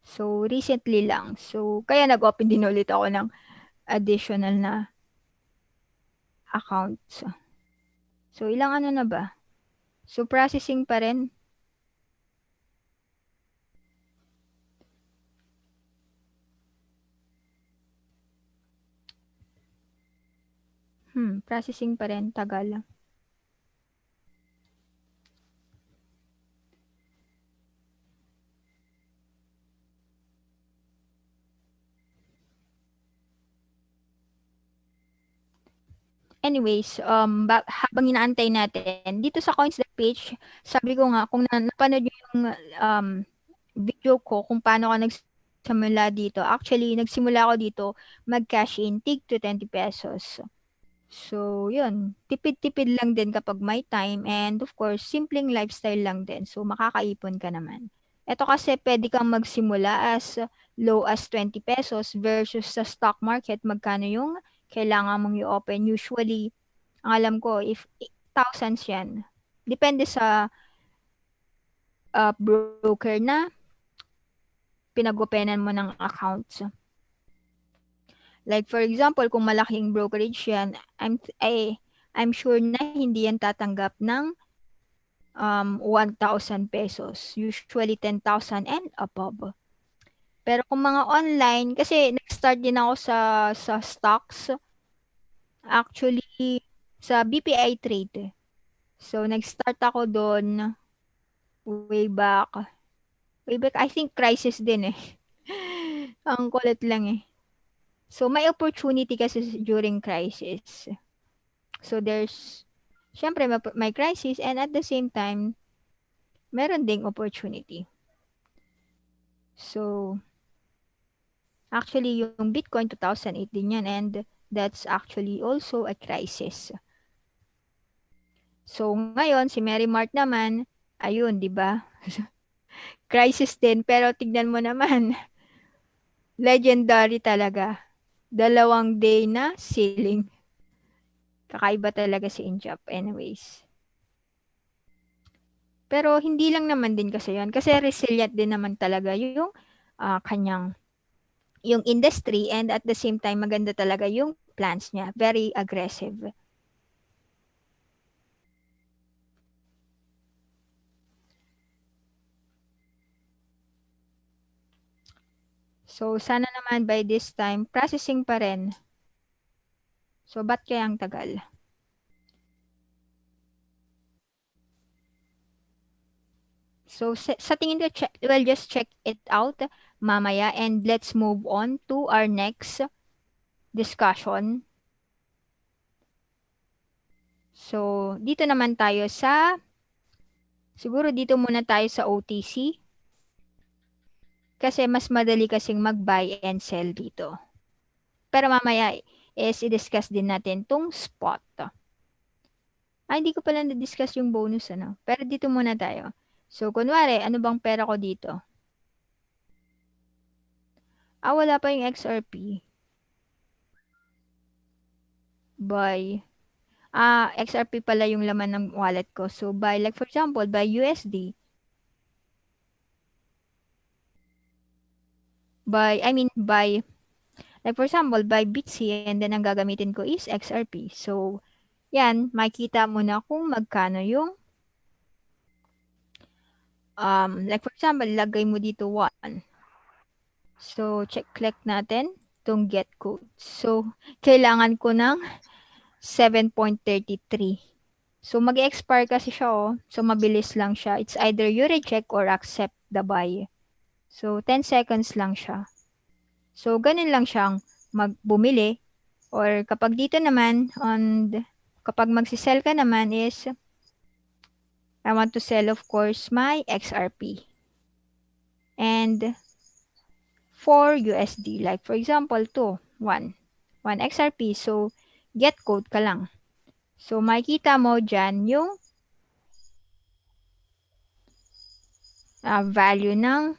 So, recently lang. So, kaya nag-open din ulit ako ng additional na accounts. So, ilang ano na ba? So, processing pa rin. Processing pa rin. Tagal. Anyways, habang inaantay natin, dito sa coins.ph page, sabi ko nga, kung napanood nyo yung video ko kung paano ka nagsimula dito. Actually, nagsimula ako dito mag-cash in tig to 20 pesos. So, yun. Tipid-tipid lang din kapag may time and of course, simpleng lifestyle lang din. So, makakaipon ka naman. Ito kasi pwede kang magsimula as low as 20 pesos versus sa stock market, magkano yung kailangan mong i-open. Usually, ang alam ko, if thousands yan. Depende sa broker na pinag-openan mo ng accounts. Like for example, kung malaking brokerage yan, I'm sure na hindi yan tatanggap ng 1,000 pesos. Usually 10,000 and above. Pero kung mga online, kasi nag-start din ako sa stocks, actually sa BPI Trade. So nag-start ako doon way back, I think crisis din eh. Ang kulit lang eh. So may opportunity kasi during crisis. So syempre may crisis and at the same time, meron ding opportunity. So, actually yung Bitcoin 2008 din yan and that's actually also a crisis. So, ngayon si Mary Mart naman, ayun, 'di ba? Crisis din pero tignan mo naman, legendary talaga. 2 day na ceiling. Kakaiba talaga si Injap. Anyways. Pero hindi lang naman din kasi yan. Kasi resilient din naman talaga yung kanyang yung industry and at the same time maganda talaga yung plans niya. Very aggressive. So sana naman by this time processing pa rin. So ba't kaya ang tagal? So sa tingin ko we'll just check it out mamaya and let's move on to our next discussion. So dito naman tayo siguro dito muna tayo sa OTC. Kasi mas madali kasing mag-buy and sell dito. Pero mamaya is i-discuss din natin tong spot. Hindi ko pala na-discuss yung bonus ano. Pero dito muna tayo. So, kunwari, ano bang pera ko dito? Wala pa yung XRP. Buy. XRP pala yung laman ng wallet ko. So, buy, like for example, buy USD. Buy, like for example, buy Bitsy and then ang gagamitin ko is XRP. So, yan, makikita mo na kung magkano yung, like for example, lagay mo dito 1. So, click natin itong get code. So, kailangan ko ng 7.33. So, mag-expire kasi siya, oh. So, mabilis lang siya. It's either you reject or accept the buy. So, 10 seconds lang siya. So, ganun lang siyang bumili. Or kapag dito naman, kapag magsisell ka naman is, I want to sell, of course, my XRP. And 4 USD. Like, for example, 1 XRP. So, get code ka lang. So, makikita mo dyan yung value ng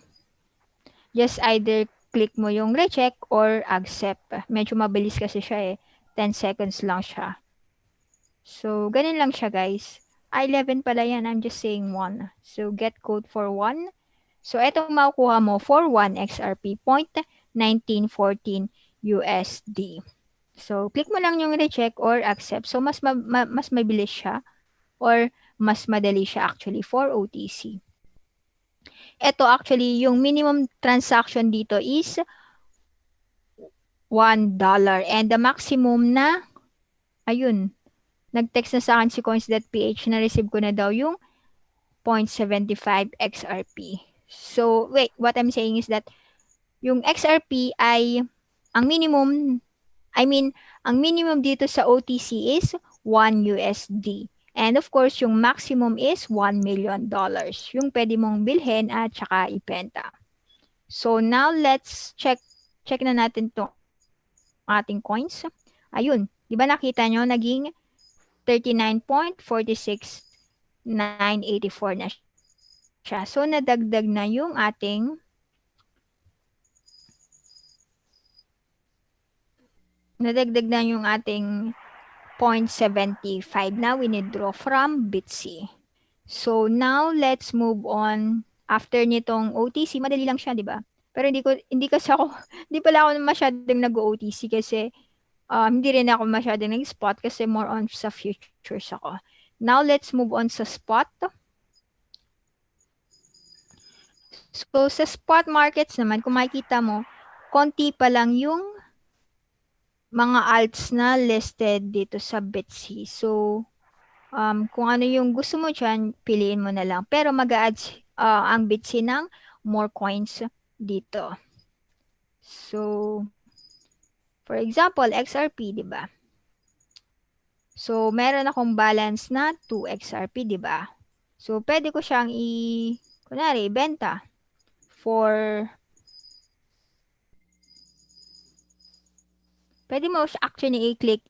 just either click mo yung reject or accept. Medyo mabilis kasi siya eh. 10 seconds lang siya. So, ganun lang siya guys. 11 pala yan. I'm just saying 1. So, get code for 1. So, etong makukuha mo for 1 XRP, 0.1914 USD. So, click mo lang yung reject or accept. So, mas mabilis siya or mas madali siya actually for OTC. Ito actually, yung minimum transaction dito is $1. And the maximum na, ayun, nag-text na sa akin si coins.ph na receive ko na daw yung 0.75 XRP. So, wait, what I'm saying is that yung XRP ay ang minimum dito sa OTC is 1 USD. And of course, yung maximum is $1 million. Yung pwede mong bilhin at saka ibenta. So now let's check na natin tong ating coins. Ayun, di ba nakita nyo naging 39.46984 na siya. So nadagdag na yung ating nadagdag na yung ating 0.75 na winidraw from Bitsy. So now let's move on. After nitong OTC, madali lang siya, di ba? Pero hindi pala ako masyadong nag-OTC kasi hindi rin ako masyadong nag-spot kasi more on sa futures ako. Now let's move on sa spot. So sa spot markets naman, kung makikita mo, konti pa lang yung mga alts na listed dito sa Bitsy. So, kung ano yung gusto mo dyan, piliin mo na lang. Pero mag-a-add ang Bitsy ng more coins dito. So, for example, XRP, di ba? So, meron akong balance na 2 XRP, di ba? So, pwede ko siyang kunwari, ibenta for pwede mo actually i-click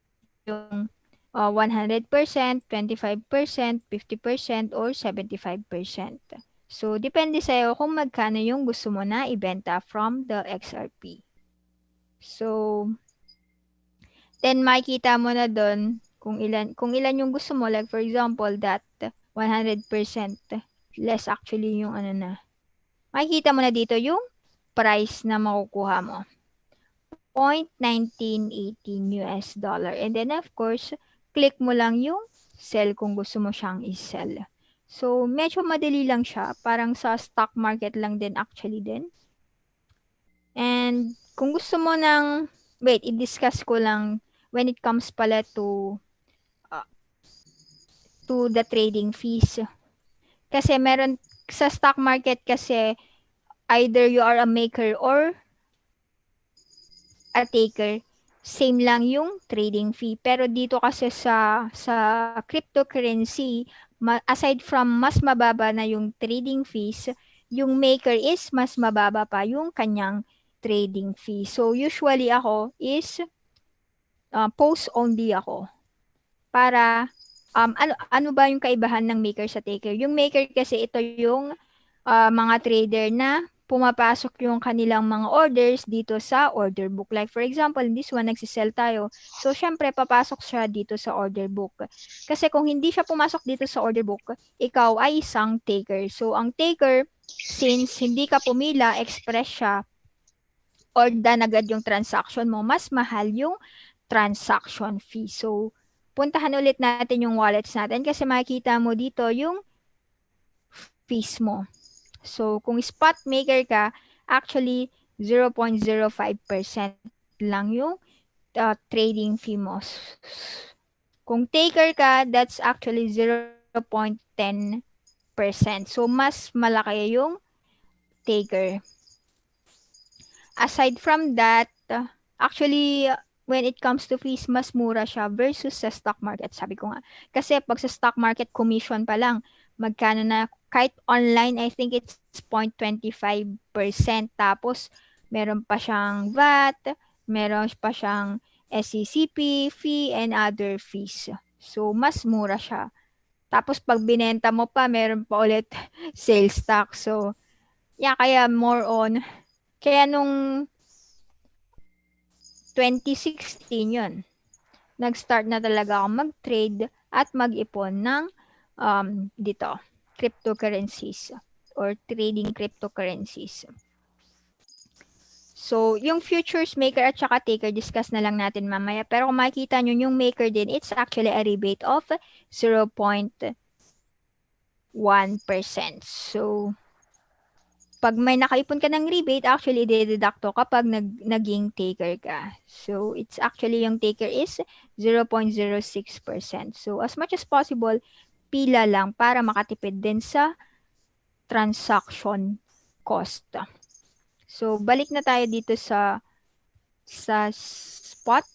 yung 100%, 25%, 50%, or 75%. So, depende sa'yo kung magkano yung gusto mo na ibenta from the XRP. So, then makikita mo na doon kung ilan yung gusto mo. Like for example, that 100% less actually yung ano na. Makikita mo na dito yung price na makukuha mo. 0.1918 US dollar. And then of course, click mo lang yung sell kung gusto mo siyang i-sell. So, medyo madali lang siya. Parang sa stock market lang din actually din. And kung gusto mo ng, wait, i-discuss ko lang when it comes pala to the trading fees. Kasi meron sa stock market kasi either you are a maker or a taker, same lang yung trading fee. Pero dito kasi sa cryptocurrency, aside from mas mababa na yung trading fees, yung maker is mas mababa pa yung kanyang trading fee. So usually ako is post only ako. Para ano ba yung kaibahan ng maker sa taker? Yung maker kasi ito yung mga trader na pumapasok yung kanilang mga orders dito sa order book. Like for example, this one, nagsisell tayo. So, syempre, papasok siya dito sa order book. Kasi kung hindi siya pumasok dito sa order book, ikaw ay isang taker. So, ang taker, since hindi ka pumila, express siya, or done agad yung transaction mo, mas mahal yung transaction fee. So, puntahan ulit natin yung wallets natin kasi makikita mo dito yung fees mo. So, kung spot maker ka, actually 0.05% lang yung trading fee mo. Kung taker ka, that's actually 0.10%. So, mas malaki yung taker. Aside from that, actually, when it comes to fees, mas mura siya versus sa stock market. Sabi ko nga. Kasi pag sa stock market, commission pa lang. Magkano na, kahit online, I think it's 0.25%. Tapos, meron pa siyang VAT, meron pa siyang SECP fee, and other fees. So, mas mura siya. Tapos, pag binenta mo pa, meron pa ulit sales tax. So, yeah, kaya more on. Kaya nung 2016 yun, nag-start na talaga ako mag-trade at mag-ipon ng dito, cryptocurrencies or trading cryptocurrencies. So, yung futures maker at saka taker, discuss na lang natin mamaya. Pero kung makikita nyo, yung maker din, it's actually a rebate of 0.1%. So, pag may nakaipon ka ng rebate, actually, i-deduct to kapag naging taker ka. So, it's actually yung taker is 0.06%. So, as much as possible, pila lang para makatipid din sa transaction cost. So, balik na tayo dito sa spot.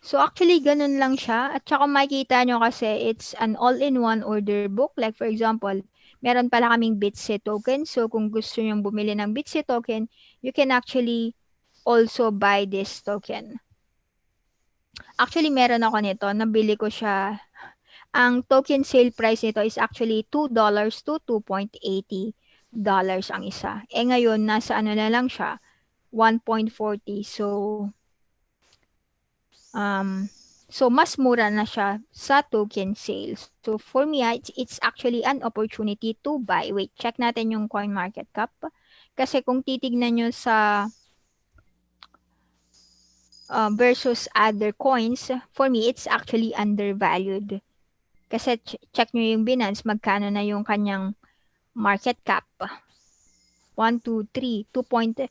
So, actually, ganun lang siya. At saka makikita nyo kasi it's an all-in-one order book. Like, for example, meron pala kaming Bitse token. So, kung gusto nyo bumili ng Bitse token, you can actually also buy this token. Actually, meron ako nito. Nabili ko siya. Ang token sale price nito is actually $2 to $2.80 ang isa. Ngayon, nasa ano na lang siya, 1.40. So mas mura na siya sa token sales. So for me, it's actually an opportunity to buy. Wait, check natin yung coin market cap. Kasi kung titignan nyo sa versus other coins, for me, it's actually undervalued. Kasi check nyo yung Binance, magkano na yung kanyang market cap. 1, 2, 3, 2.56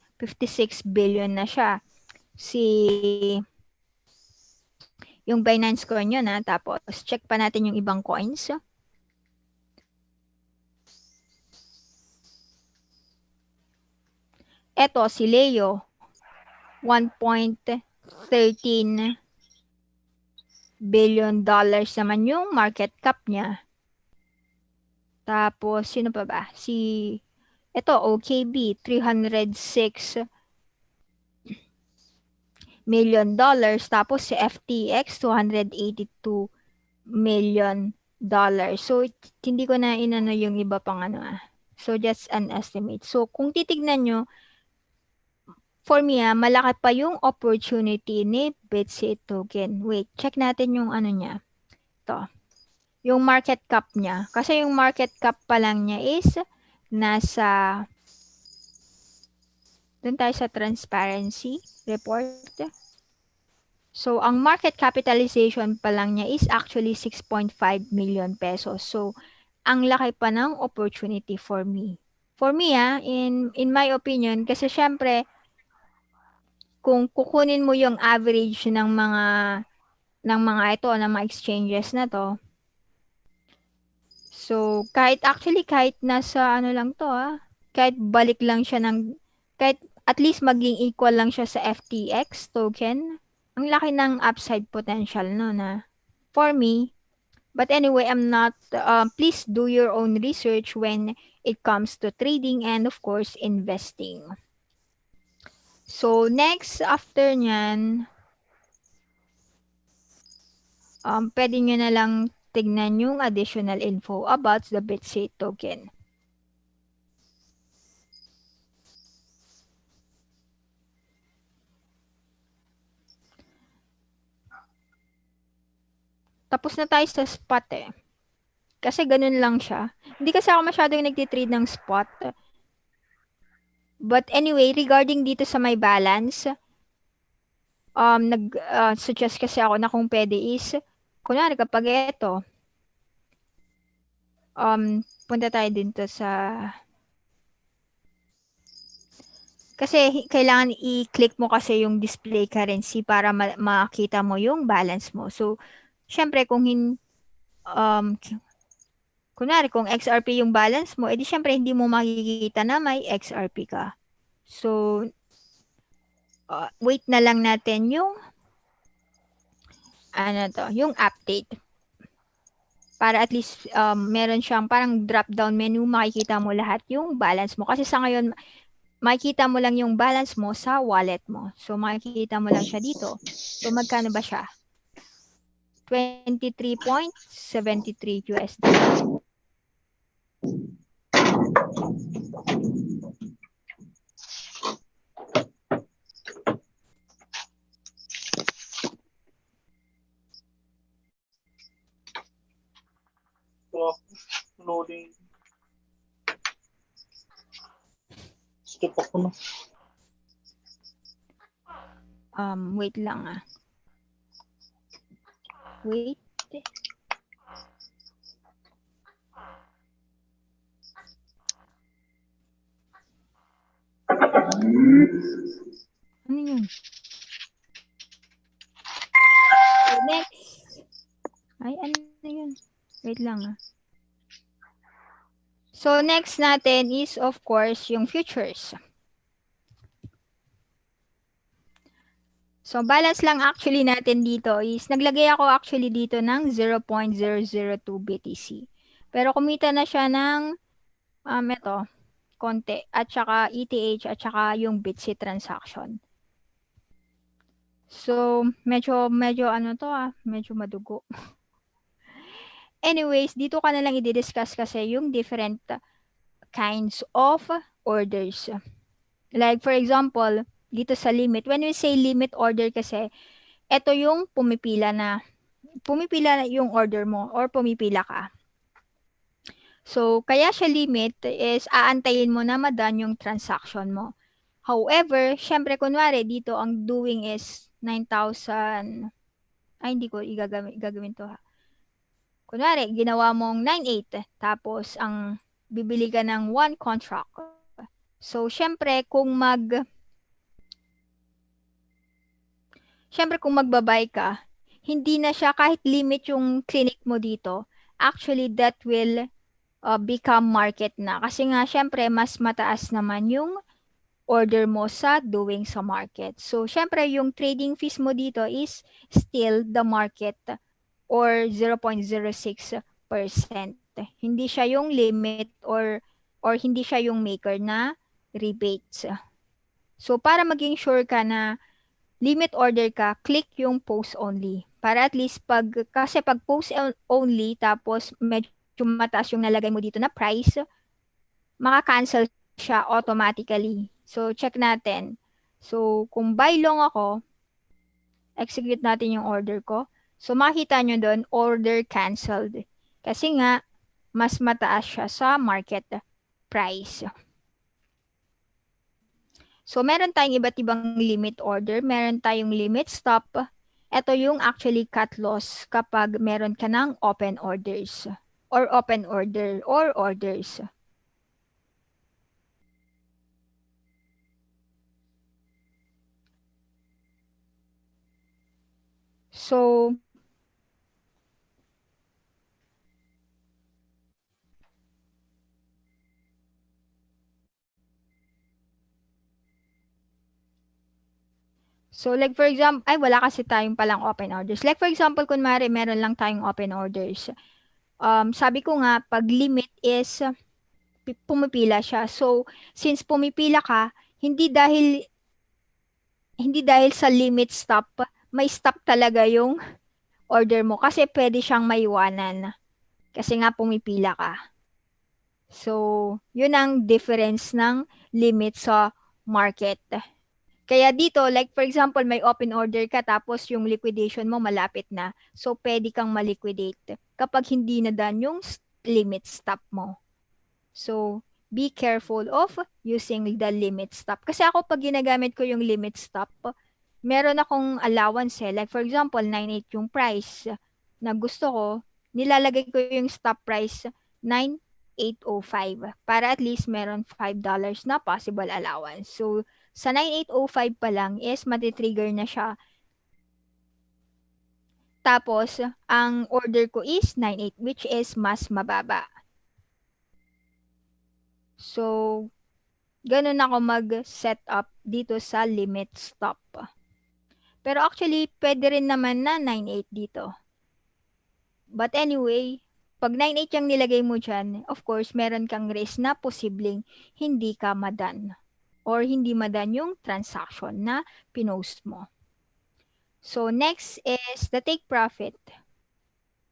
billion na siya. Yung Binance coin yun tapos check pa natin yung ibang coins. Eto, si Leo, 1.13 billion dollars naman yung market cap niya. Tapos, sino pa ba? Ito, OKB, 306 million dollars. Tapos, si FTX, 282 million dollars. So, hindi ko na inano yung iba pang So, just an estimate. So, kung titignan nyo, for me, malaki pa yung opportunity ni Bitse token. Wait, check natin yung niya. Ito. Yung market cap niya. Kasi yung market cap pa lang niya is nasa dun tayo sa transparency report. So, ang market capitalization pa lang niya is actually 6.5 million pesos. So, ang laki pa ng opportunity for me. For me, in my opinion, kasi syempre, kung kukunin mo yung average ng mga exchanges na to, so kahit nasa lang to kahit balik lang siya kahit at least maging equal lang siya sa FTX token, ang laki ng upside potential no na for me. But anyway, I'm not, please do your own research when it comes to trading and of course investing. So, next, after nyan, pwede nyo na lang tignan yung additional info about the Bitse token. tapos na tayo sa spot eh. Kasi ganun lang siya. Hindi kasi ako masyadong nagtitrade ng spot. But anyway, regarding dito sa my balance, nag-suggest kasi ako na kung pwede is, kunwari kapag ito, punta tayo dito sa, kasi kailangan i-click mo kasi yung display currency para makita mo yung balance mo. So, syempre kung kunwari kung XRP yung balance mo, edi syempre hindi mo makikita na may XRP ka. So, wait na lang natin yung yung update. Para at least meron siyang parang drop down menu, makikita mo lahat yung balance mo. Kasi sa ngayon, makikita mo lang yung balance mo sa wallet mo. So, makikita mo lang siya dito. So, magkano ba siya? 23.73 USD. Loading. Skip ako na. Wait lang Wait. Ano yun? So, next. Ay, ano yun? Wait lang So, next natin is, of course, yung futures. So, balance lang actually natin dito is, naglagay ako actually dito ng 0.002 BTC. Pero kumita na siya ng, ito, konti. At saka ETH at saka yung BTC transaction. So, medyo medyo madugo. Anyways, dito ka na lang i-discuss kasi yung different kinds of orders. Like, for example, dito sa limit. When we say limit order kasi, ito yung pumipila na yung order mo or pumipila ka. So, kaya siya limit is aantayin mo na madan yung transaction mo. However, syempre kunwari dito ang doing is 9,000. Ay, hindi ko gagawin to ha. Kunwari, ginawa mong 9,800 tapos ang bibili ka ng 1 contract. So, syempre kung magbabay ka, hindi na siya kahit limit yung clinic mo dito. Actually, that will become market na. Kasi nga, syempre, mas mataas naman yung order mo sa doing sa market. So, syempre, yung trading fees mo dito is still the market or 0.06%. Hindi siya yung limit or hindi siya yung maker na rebates. So, para maging sure ka na limit order ka, click yung post only. Para at least kasi pag post only, tapos medyo mataas yung nalagay mo dito na price, maka-cancel siya automatically. So, check natin. So, kung buy long ako, execute natin yung order ko. So, makita nyo doon, order canceled. Kasi nga, mas mataas siya sa market price. So, meron tayong iba't ibang limit order. Meron tayong limit stop. Ito yung actually cut loss kapag meron ka ng open orders or open order or orders. So, like for example, ay wala kasi tayong palang open orders. Like for example, kunwari meron lang tayong open orders. Sabi ko nga, pag limit is pumipila siya. So, since pumipila ka, hindi dahil sa limit stop, may stop talaga yung order mo kasi pwede siyang maiwanan kasi nga pumipila ka. So, yun ang difference ng limit sa market. Kaya dito, like for example, may open order ka tapos yung liquidation mo malapit na. So, pwede kang maliquidate kapag hindi na done yung limit stop mo. So, be careful of using the limit stop. Kasi ako pag ginagamit ko yung limit stop, meron akong allowance eh. Like for example, 9.8 yung price na gusto ko, nilalagay ko yung stop price 9.805 para at least meron $5 na possible allowance. So, sa 9.805 pa lang is matitrigger na siya. Tapos, ang order ko is 9.8 which is mas mababa. So, ganun ako mag-set up dito sa limit stop. Pero actually, pwede rin naman na 9.8 dito. But anyway, pag 9.8 yung nilagay mo dyan, of course, meron kang risk na posibleng hindi ka madan or hindi madan yung transaction na pinost mo. So, next is the take profit.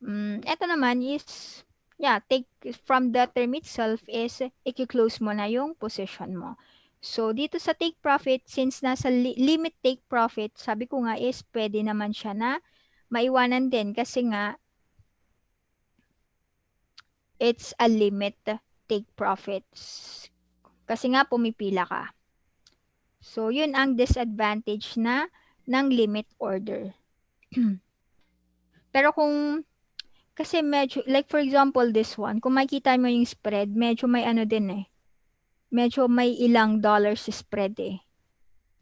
Ito naman is, take from the term itself is, i-close mo na yung position mo. So, dito sa take profit, since nasa limit take profit, sabi ko nga is, pwede naman siya na maiwanan din kasi nga, it's a limit take profits. Kasi nga, pumipila ka. So, yun ang disadvantage na ng limit order. Pero kung kasi medyo, like for example, this one, kung makita mo yung spread, medyo may ano din eh. Medyo may ilang dollars spread eh.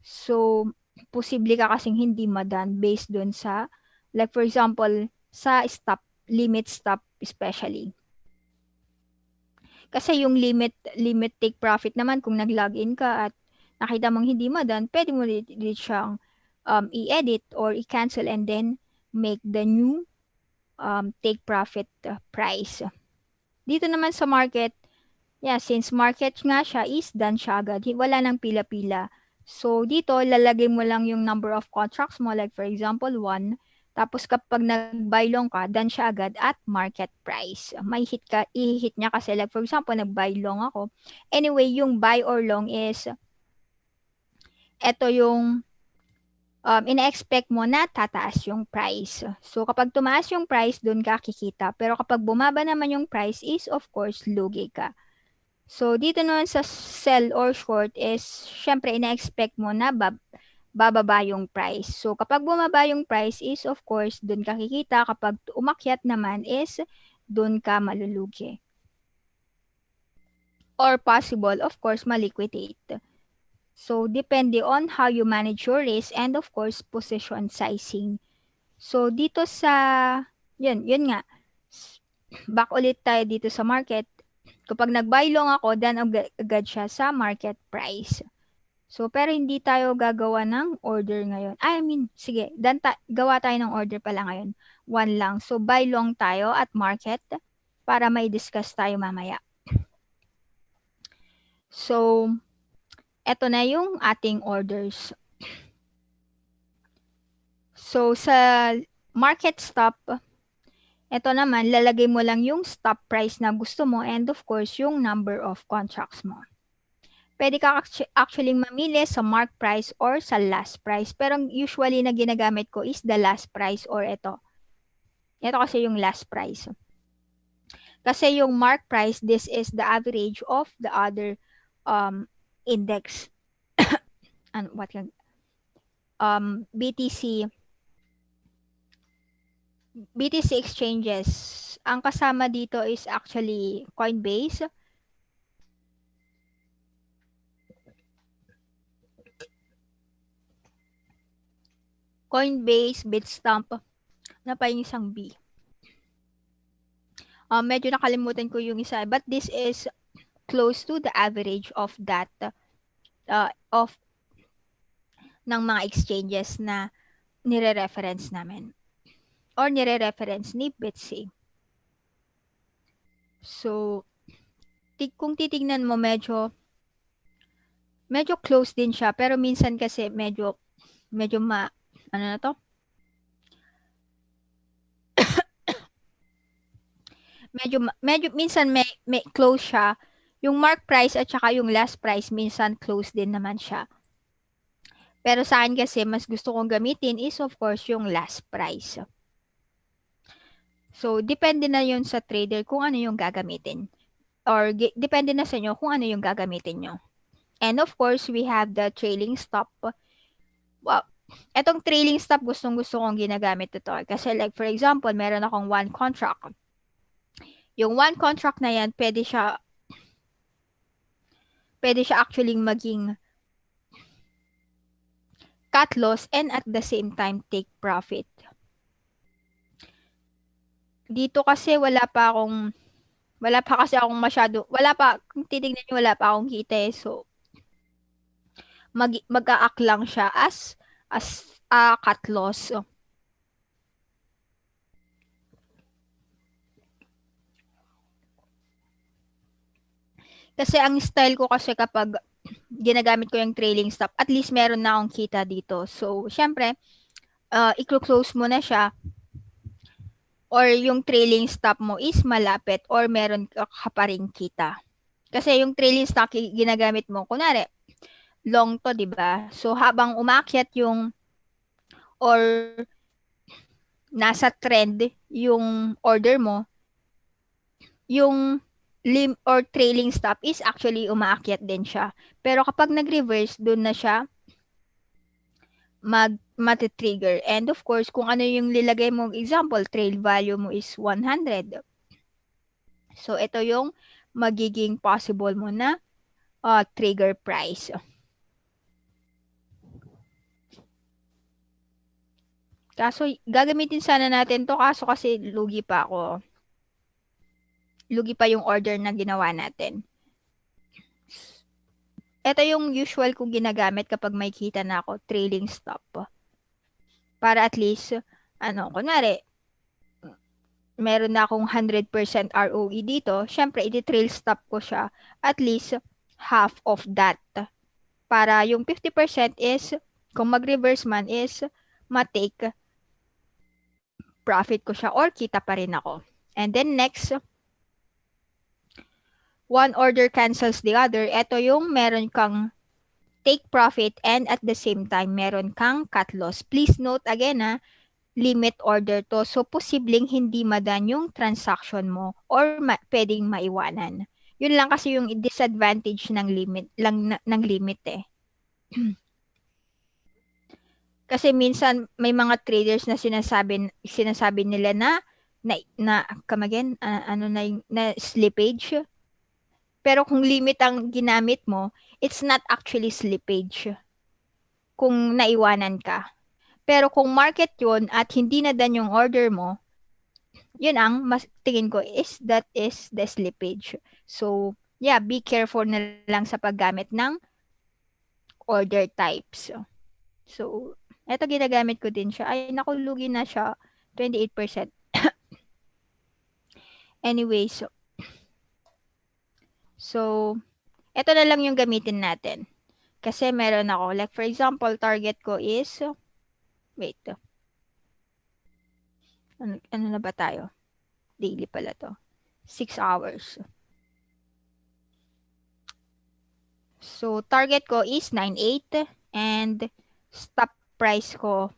So, posible ka kasing hindi madan based dun sa, like for example, sa stop, limit stop especially. Kasi yung limit take profit naman, kung nag-login ka at nakita mong hindi madan, pwede mo rin siyang i-edit or i-cancel and then make the new take profit price. Dito naman sa market, since market nga siya is done siya agad. Wala nang pila-pila. So, dito, lalagay mo lang yung number of contracts mo. Like, for example, 1. Tapos, kapag nag-buy long ka, done siya agad at market price. May hit ka, i-hit niya kasi. Like, for example, nag-buy long ako. Anyway, yung buy or long is, ito yung ina-expect mo na tataas yung price. So, kapag tumaas yung price, dun ka kikita. Pero kapag bumaba naman yung price is, of course, lugi ka. So, dito naman sa sell or short is, syempre, ina-expect mo na bababa yung price. So, kapag bumaba yung price is, of course, dun ka kikita. Kapag umakyat naman is, dun ka malulugi. Or possible, of course, maliquidate. So, depende on how you manage your risk and of course, position sizing. So, dito sa, yun nga. Back ulit tayo dito sa market. Kapag nag-buy long ako, then agad siya sa market price. So, pero hindi tayo gagawa ng order ngayon. Sige, gawa tayo ng order pala ngayon. 1 lang. So, buy long tayo at market para may discuss tayo mamaya. So, eto na yung ating orders. So, sa market stop, ito naman, lalagay mo lang yung stop price na gusto mo and of course, yung number of contracts mo. Pwede ka actually mamili sa mark price or sa last price. Pero usually na ginagamit ko is the last price or ito. Ito kasi yung last price. Kasi yung mark price, this is the average of the other index. And what can BTC exchanges. Ang kasama dito is actually Coinbase, Bitstamp, na pa yung isang B. Medyo nakalimutan ko yung isa, but this is close to the average of that ng mga exchanges na nire-reference namin or nire-reference ni Bitsy. So, kung titignan mo medyo close din siya, pero minsan kasi medyo ano na to? medyo minsan may close siya. Yung mark price at saka yung last price minsan close din naman siya. Pero sa akin kasi, mas gusto kong gamitin is of course yung last price. So, depende na yun sa trader kung ano yung gagamitin. Or depende na sa inyo kung ano yung gagamitin nyo. And of course, we have the trailing stop. Wow. Etong trailing stop, gustong-gusto kong ginagamit ito. Kasi like for example, meron akong one contract. Yung one contract na yan, pwede siya actually maging cut loss and at the same time take profit. Dito kasi wala pa kasi akong masyado, wala pa, kung titignan nyo, wala pa akong kita eh. So, mag-a-act lang siya as a cut loss. Kasi ang style ko kasi kapag ginagamit ko yung trailing stop, at least meron na akong kita dito. So, syempre, i-close mo na siya or yung trailing stop mo is malapit or meron ka pa rin kita. Kasi yung trailing stop ginagamit mo, kunwari, long to, di ba? So, habang umakyat yung or nasa trend yung order mo, yung lim or trailing stop is actually umaakyat din siya. Pero kapag nag-reverse, dun na siya mati-trigger. And of course, kung ano yung nilagay mo, example, trail value mo is 100. So, ito yung magiging possible mo na trigger price. Kaso, gagamitin sana natin to kaso kasi lugi pa ako. Lugi pa yung order na ginawa natin. Ito yung usual kong ginagamit kapag may kita na ako, trailing stop. Para at least, kunwari, meron na akong 100% ROE dito, syempre, i-trail stop ko siya at least half of that. Para yung 50% is, kung mag-reverse man is, ma-take profit ko siya or kita pa rin ako. And then next, one order cancels the other. Ito yung meron kang take profit and at the same time meron kang cut loss. Please note again limit order to. So, posibleng hindi madan yung transaction mo or pwedeng maiwanan. Yun lang kasi yung disadvantage ng limit eh. Kasi minsan may mga traders na sinasabi nila come again, na slippage. Pero kung limit ang ginamit mo, it's not actually slippage kung naiwanan ka. Pero kung market yun at hindi na dan yung order mo, yun ang mas tingin ko that is the slippage. So, yeah, be careful na lang sa paggamit ng order types. So, eto ginagamit ko din siya. Ay, naku, lugi na siya. 28%. Anyway, so, eto na lang yung gamitin natin. Kasi meron ako. Like, for example, target ko is, wait. Ano na ba tayo? Daily pala to. 6 hours. So, target ko is 9.8 and stop price ko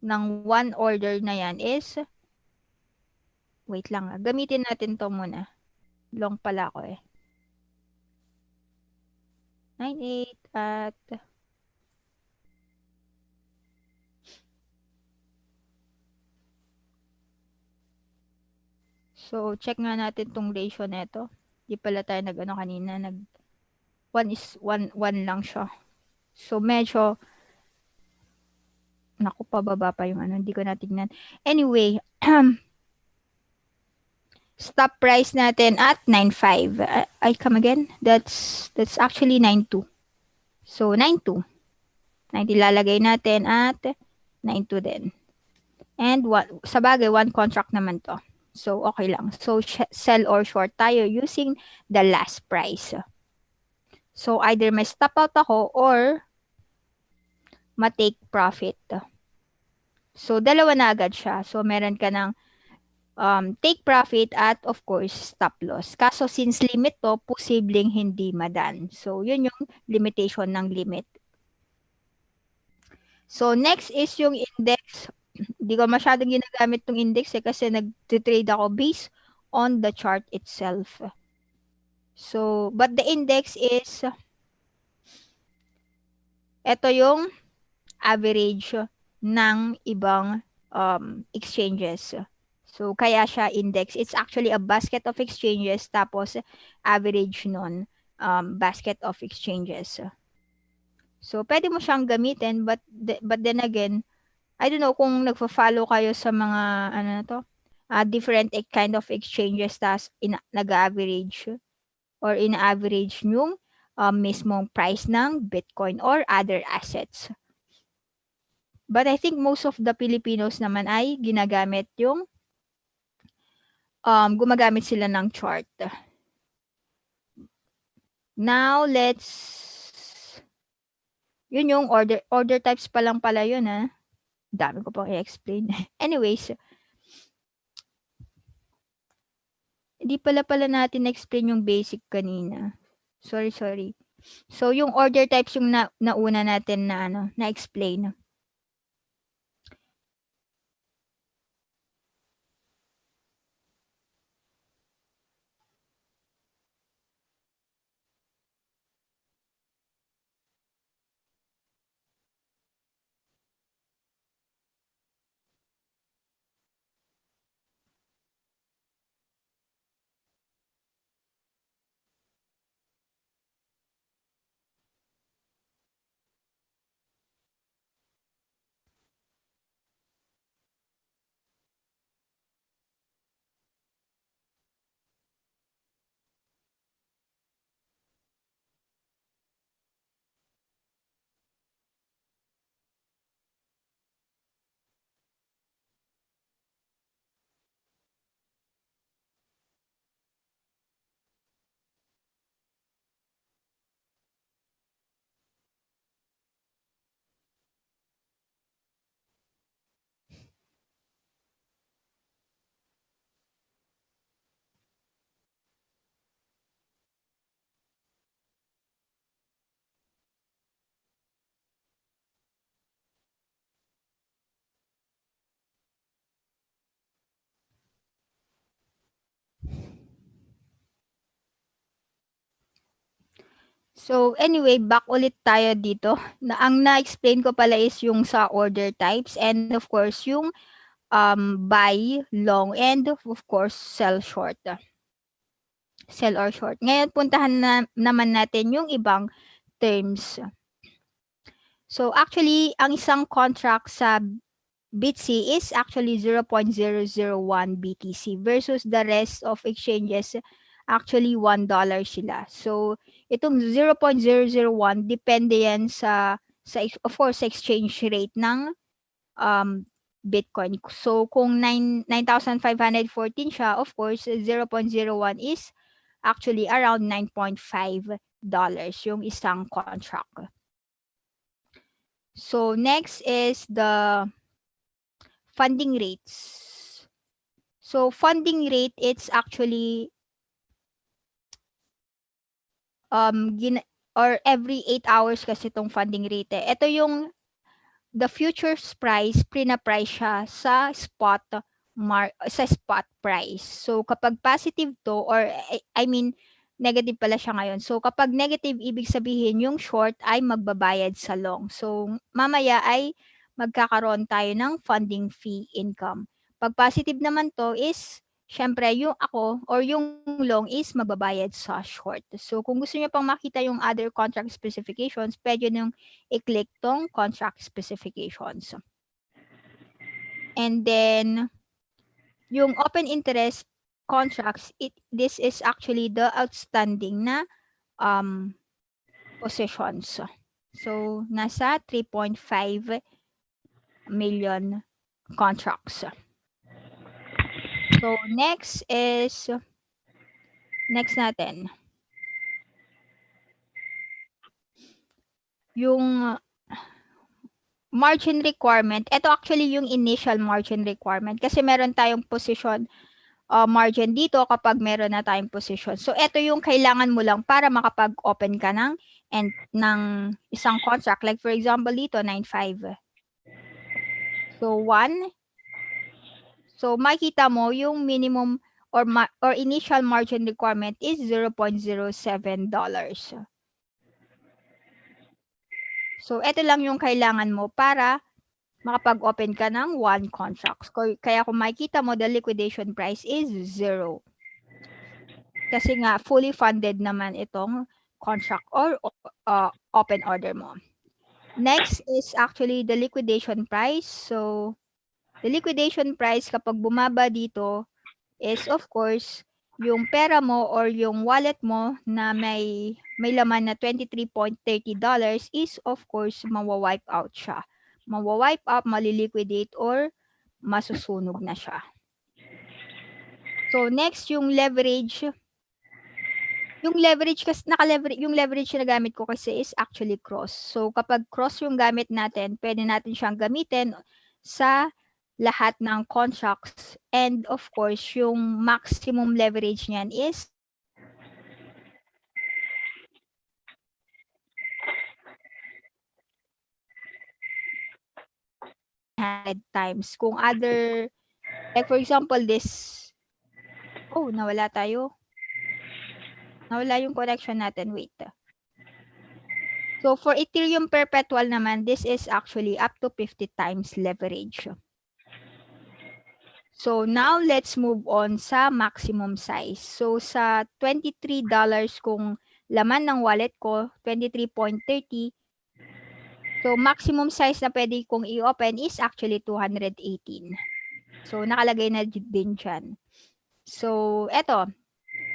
ng one order na yan is, wait lang gamitin natin to muna. Long pala ako eh. 9.8 at so, check nga natin tong ratio neto. Di pala tayo kanina, 1:1 lang siya. So, medyo, naku, pababa pa yung hindi ko natignan. Anyway, stop price natin at 9.5. I come again? That's actually 9.2. So, 9.2. 90 lalagay natin at 9.2 din. And sa bagay, one contract naman to. So, okay lang. So, sell or short tayo using the last price. So, either may stop out ako or ma-take profit. So, dalawa na agad siya. So, meron ka ng take profit at of course, stop loss. Kaso, since limit to, posibleng hindi madan. So, yun yung limitation ng limit. So, next is yung index. Hindi ko masyadong ginagamit tong index kasi nag-trade ako based on the chart itself. So, but the index is, ito yung average ng ibang exchanges. So, kaya siya index. It's actually a basket of exchanges tapos average nun basket of exchanges. So, pwede mo siyang gamitin but then again, I don't know kung nagfo-follow kayo sa mga ano na to, different kind of exchanges tas nag-average or in-average yung mismong price ng Bitcoin or other assets. But I think most of the Filipinos naman ay ginagamit yung gumagamit sila ng chart. Now, yun yung order types pa lang pala yun Dami ko pang i-explain. Anyways, hindi pala natin explain yung basic kanina. Sorry. So, yung order types yung nauna natin na-explain. So, anyway, back ulit tayo dito. Ang na-explain ko pala is yung sa order types and of course yung buy long and of course sell short. Sell or short. Ngayon, puntahan naman natin yung ibang terms. So, actually, ang isang contract sa BTC is actually 0.001 BTC versus the rest of exchanges actually $1 sila. So, itong 0.001 depende yan sa of course sa exchange rate ng Bitcoin. So, kung 9,514 siya, of course, 0.01 is actually around $9.5 yung isang contract. So, next is the funding rates. So, funding rate, it's actually or every 8 hours kasi itong funding rate. Ito yung the futures price, prina-price siya sa spot price. So, kapag positive to, or I mean, negative pala siya ngayon. So, kapag negative, ibig sabihin yung short ay magbabayad sa long. So, mamaya ay magkakaroon tayo ng funding fee income. Pag positive naman to is, syempre, yung ako or yung long is magbabayad sa short. So, kung gusto niyo pang makita yung other contract specifications, pwede nyo i-click tong contract specifications. And then, yung open interest contracts, this is actually the outstanding na positions. So, nasa 3.5 million contracts. So, next natin. Yung margin requirement, ito actually yung initial margin requirement kasi meron tayong position margin dito kapag meron na tayong position. So, ito yung kailangan mo lang para makapag-open ka ng isang contract. Like for example dito, 9.5. So 1. So makita mo yung minimum or initial margin requirement is $0.07. So ito lang yung kailangan mo para makapag-open ka ng 1 contracts. Kaya kung makikita mo, the liquidation price is 0. Kasi nga fully funded naman itong contract or open order mo. Next is actually the liquidation price. So the liquidation price kapag bumaba dito is of course yung pera mo or yung wallet mo na may laman na $23.30 is of course mawa-wipe out siya. Mawa-wipe out, maliliquidate or masusunog na siya. So next yung leverage. Yung leverage kasi yung leverage na gamit ko kasi is actually cross. So kapag cross yung gamit natin, pwede natin siyang gamitin sa lahat ng contracts, and of course yung maximum leverage niyan is 100 times. Kung other, like for example this, nawala tayo. Nawala yung connection natin. Wait. So for Ethereum perpetual naman, this is actually up to 50 times leverage. So now let's move on sa maximum size. So sa $23 kung laman ng wallet ko, 23.30. So maximum size na pwede kong i-open is actually 218. So nakalagay na din dyan. So eto,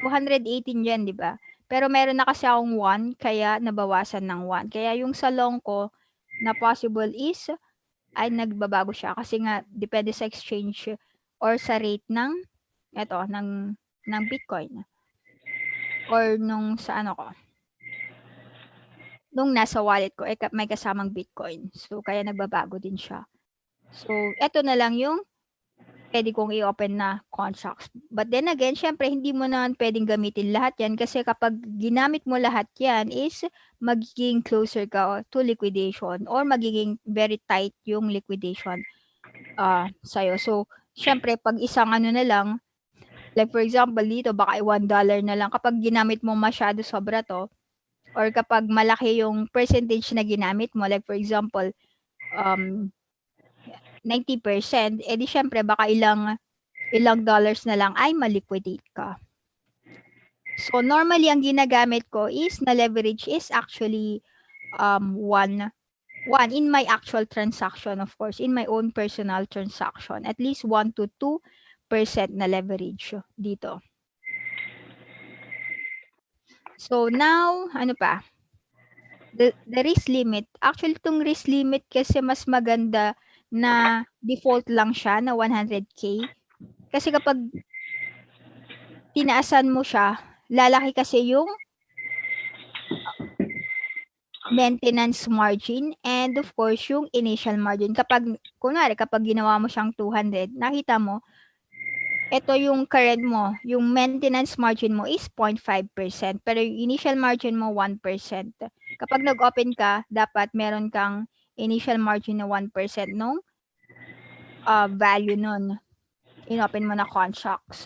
218 dyan, di ba? Pero meron na kasi akong 1, kaya nabawasan ng 1. Kaya yung sa long ko na possible is ay nagbabago siya kasi nga depende sa exchange or sa rate ng Bitcoin or nung sa ano ko, nung nasa wallet ko may kasamang Bitcoin, so kaya nagbabago din siya. So eto na lang yung pwede kong i-open na contracts. But then again, syempre hindi mo naman pwedeng gamitin lahat yan kasi kapag ginamit mo lahat yan is magiging closer ka to liquidation or magiging very tight yung liquidation sa'yo. So syempre pag isang ano na lang, like for example dito baka $1 na lang kapag ginamit mo masyado sobra to, or kapag malaki yung percentage na ginamit mo, like for example 90%, edi syempre baka ilang dollars na lang ay maliquidate ka. So normally ang ginagamit ko is na leverage is actually 1 in my actual transaction, of course, in my own personal transaction, at least 1 to 2% na leverage dito. So now, ano pa? The risk limit. Actually, itong risk limit kasi mas maganda na default lang siya na 100K. Kasi kapag tinaasan mo siya, lalaki kasi yung maintenance margin and of course yung initial margin. Kunwari, kapag ginawa mo siyang 200, nakita mo, ito yung current mo, yung maintenance margin mo is 0.5%, pero yung initial margin mo 1%. Kapag nag-open ka, dapat meron kang initial margin na 1% nung value nun. In-open mo na contracts.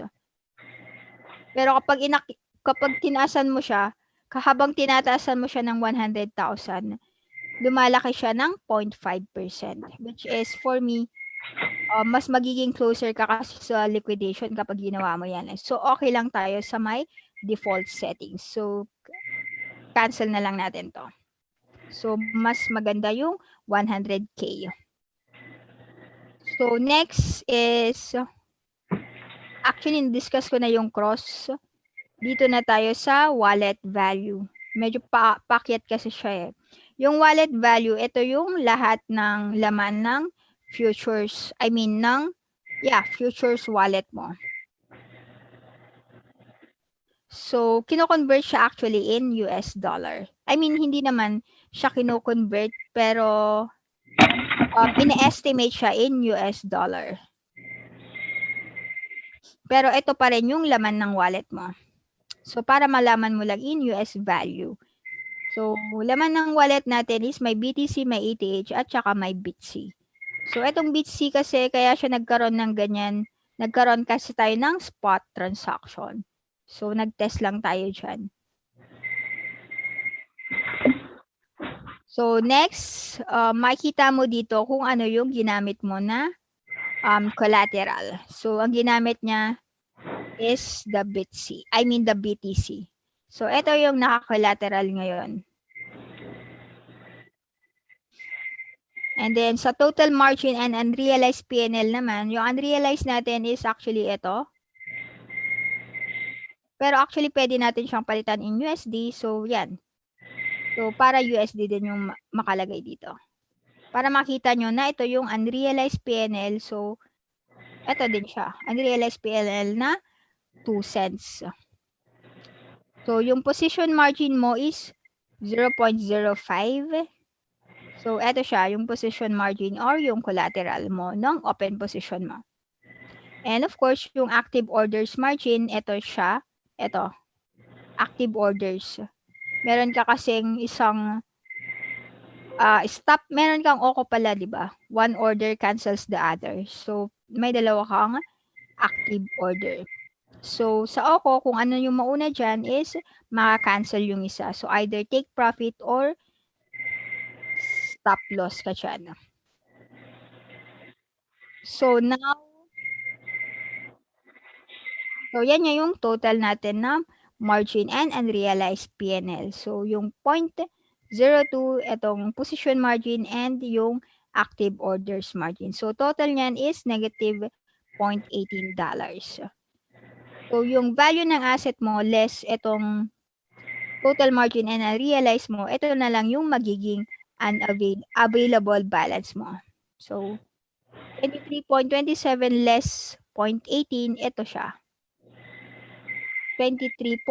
Pero kapag tinaasan mo siya, habang tinataasan mo siya ng 100,000, lumalaki siya ng 0.5%, which is for me, mas magiging closer ka kasi sa liquidation kapag ginawa mo yan. So, okay lang tayo sa my default settings. So, cancel na lang natin to. So, mas maganda yung 100K. So, next is, actually, discuss ko na yung cross. Dito na tayo sa wallet value. Medyo paakyat kasi siya eh. Yung wallet value, ito yung lahat ng laman ng futures. Futures wallet mo. So, kino-convert siya actually in US dollar. Hindi naman siya kino-convert, pero ina-estimate siya in US dollar. Pero ito pa rin yung laman ng wallet mo. So, para malaman mo lang in US value. So, laman ng wallet natin is may BTC, may ETH, at saka may BTC. So, itong BTC kasi kaya siya nagkaroon ng ganyan. Nagkaroon kasi tayo ng spot transaction. So, nag-test lang tayo dyan. So, next, makikita mo dito kung ano yung ginamit mo na collateral. So, ang ginamit niya is the the BTC. So, ito yung naka-collateral ngayon. And then, sa total margin and unrealized PNL naman, yung unrealized natin is actually ito. Pero actually, pwede natin siyang palitan in USD. So, yan. So, para USD din yung makalagay dito. Para makita nyo na ito yung unrealized PNL. So, ito din siya. Unrealized PNL na 2 cents. So, yung position margin mo is 0.05. So, ito siya, yung position margin or yung collateral mo ng open position mo. And of course, yung active orders margin, ito siya. Ito, active orders. Meron ka kasing isang stop, meron kang OCO pala, di ba? One order cancels the other. So, may dalawa kang active order. So, sa OCO, kung ano yung mauna dyan is maka-cancel yung isa. So, either take profit or stop loss ka dyan. So, now, yan yung total natin na margin and unrealized PNL. So, yung 0.02, itong position margin and yung active orders margin. So, total niyan is negative $0.18. So, yung value ng asset mo less itong total margin and unrealized mo, ito na lang yung magiging available balance mo. So, 23.27 less 0.18, ito siya. $23.08.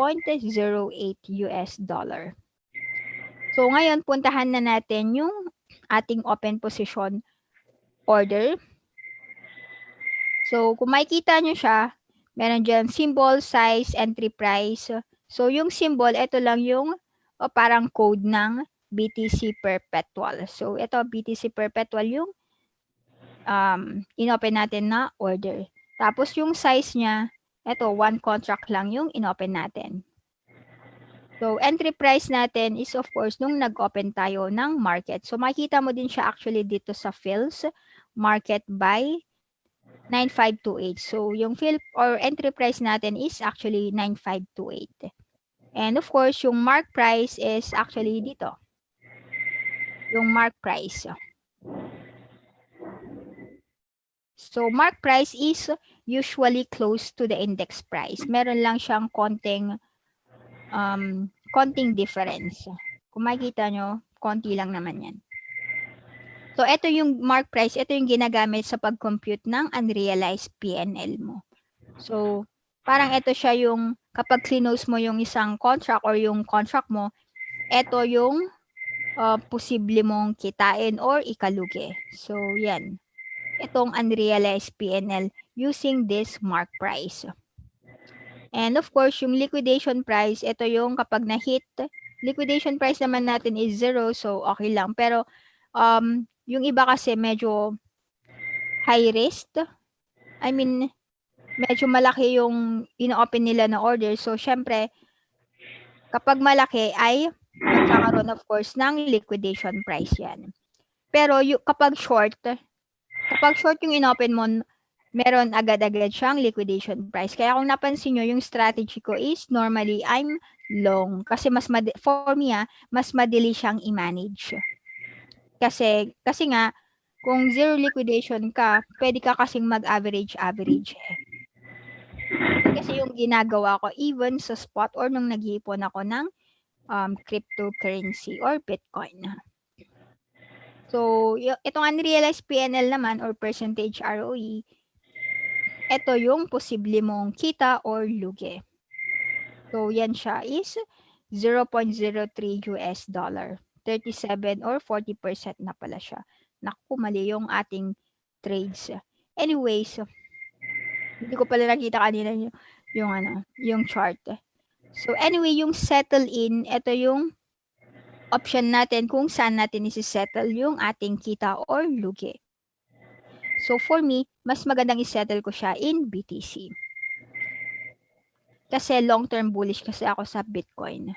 So, ngayon, puntahan na natin yung ating open position order. So, kung makikita nyo siya, meron dyan symbol, size, entry price. So, yung symbol, ito lang yung parang code ng BTC Perpetual. So, ito, BTC Perpetual yung inopen natin na order. Tapos, yung size niya, ito, 1 contract lang yung inopen natin. So, entry price natin is of course nung nag-open tayo ng market. So, makikita mo din siya actually dito sa fills, market by 9528. So, yung fill or entry price natin is actually 9528. And of course, yung mark price is actually dito. Yung mark price. So, mark price is usually close to the index price. Meron lang siyang konting difference. Kung makikita nyo, konti lang naman yan. So, ito yung mark price. Ito yung ginagamit sa pag-compute ng unrealized PNL mo. So, parang ito siya yung kapag close mo yung isang contract or yung contract mo, ito yung posible mong kitain or ikalugi. So, yan. Itong unrealized PNL using this mark price. And of course, yung liquidation price, ito yung kapag na-hit, liquidation price naman natin is 0, so okay lang. Pero yung iba kasi medyo high risk. I mean, medyo malaki yung ino-open nila na order. So, syempre, kapag malaki ay magkakaroon of course ng liquidation price yan. Pero kapag short yung inopen mo, meron agad-agad siyang liquidation price. Kaya kung napansin nyo, yung strategy ko is normally I'm long. Kasi for me mas madali siyang i-manage. Kasi nga, kung zero liquidation ka, pwede ka kasing mag-average eh. Yun kasi yung ginagawa ko even sa spot or nung nag-iipon ako ng cryptocurrency or Bitcoin. So, itong unrealized PNL naman or percentage ROE, ito yung posible mong kita or lugi. So, yan siya is $0.03. 37 or 40% na pala siya. Naku, mali yung ating trades. Anyways, hindi ko pala nakita kanina yung chart. So, anyway, yung settle in, ito yung option natin kung saan natin isi-settle yung ating kita or lugi. So for me, mas magandang isettle ko siya in BTC. Kasi long-term bullish kasi ako sa Bitcoin.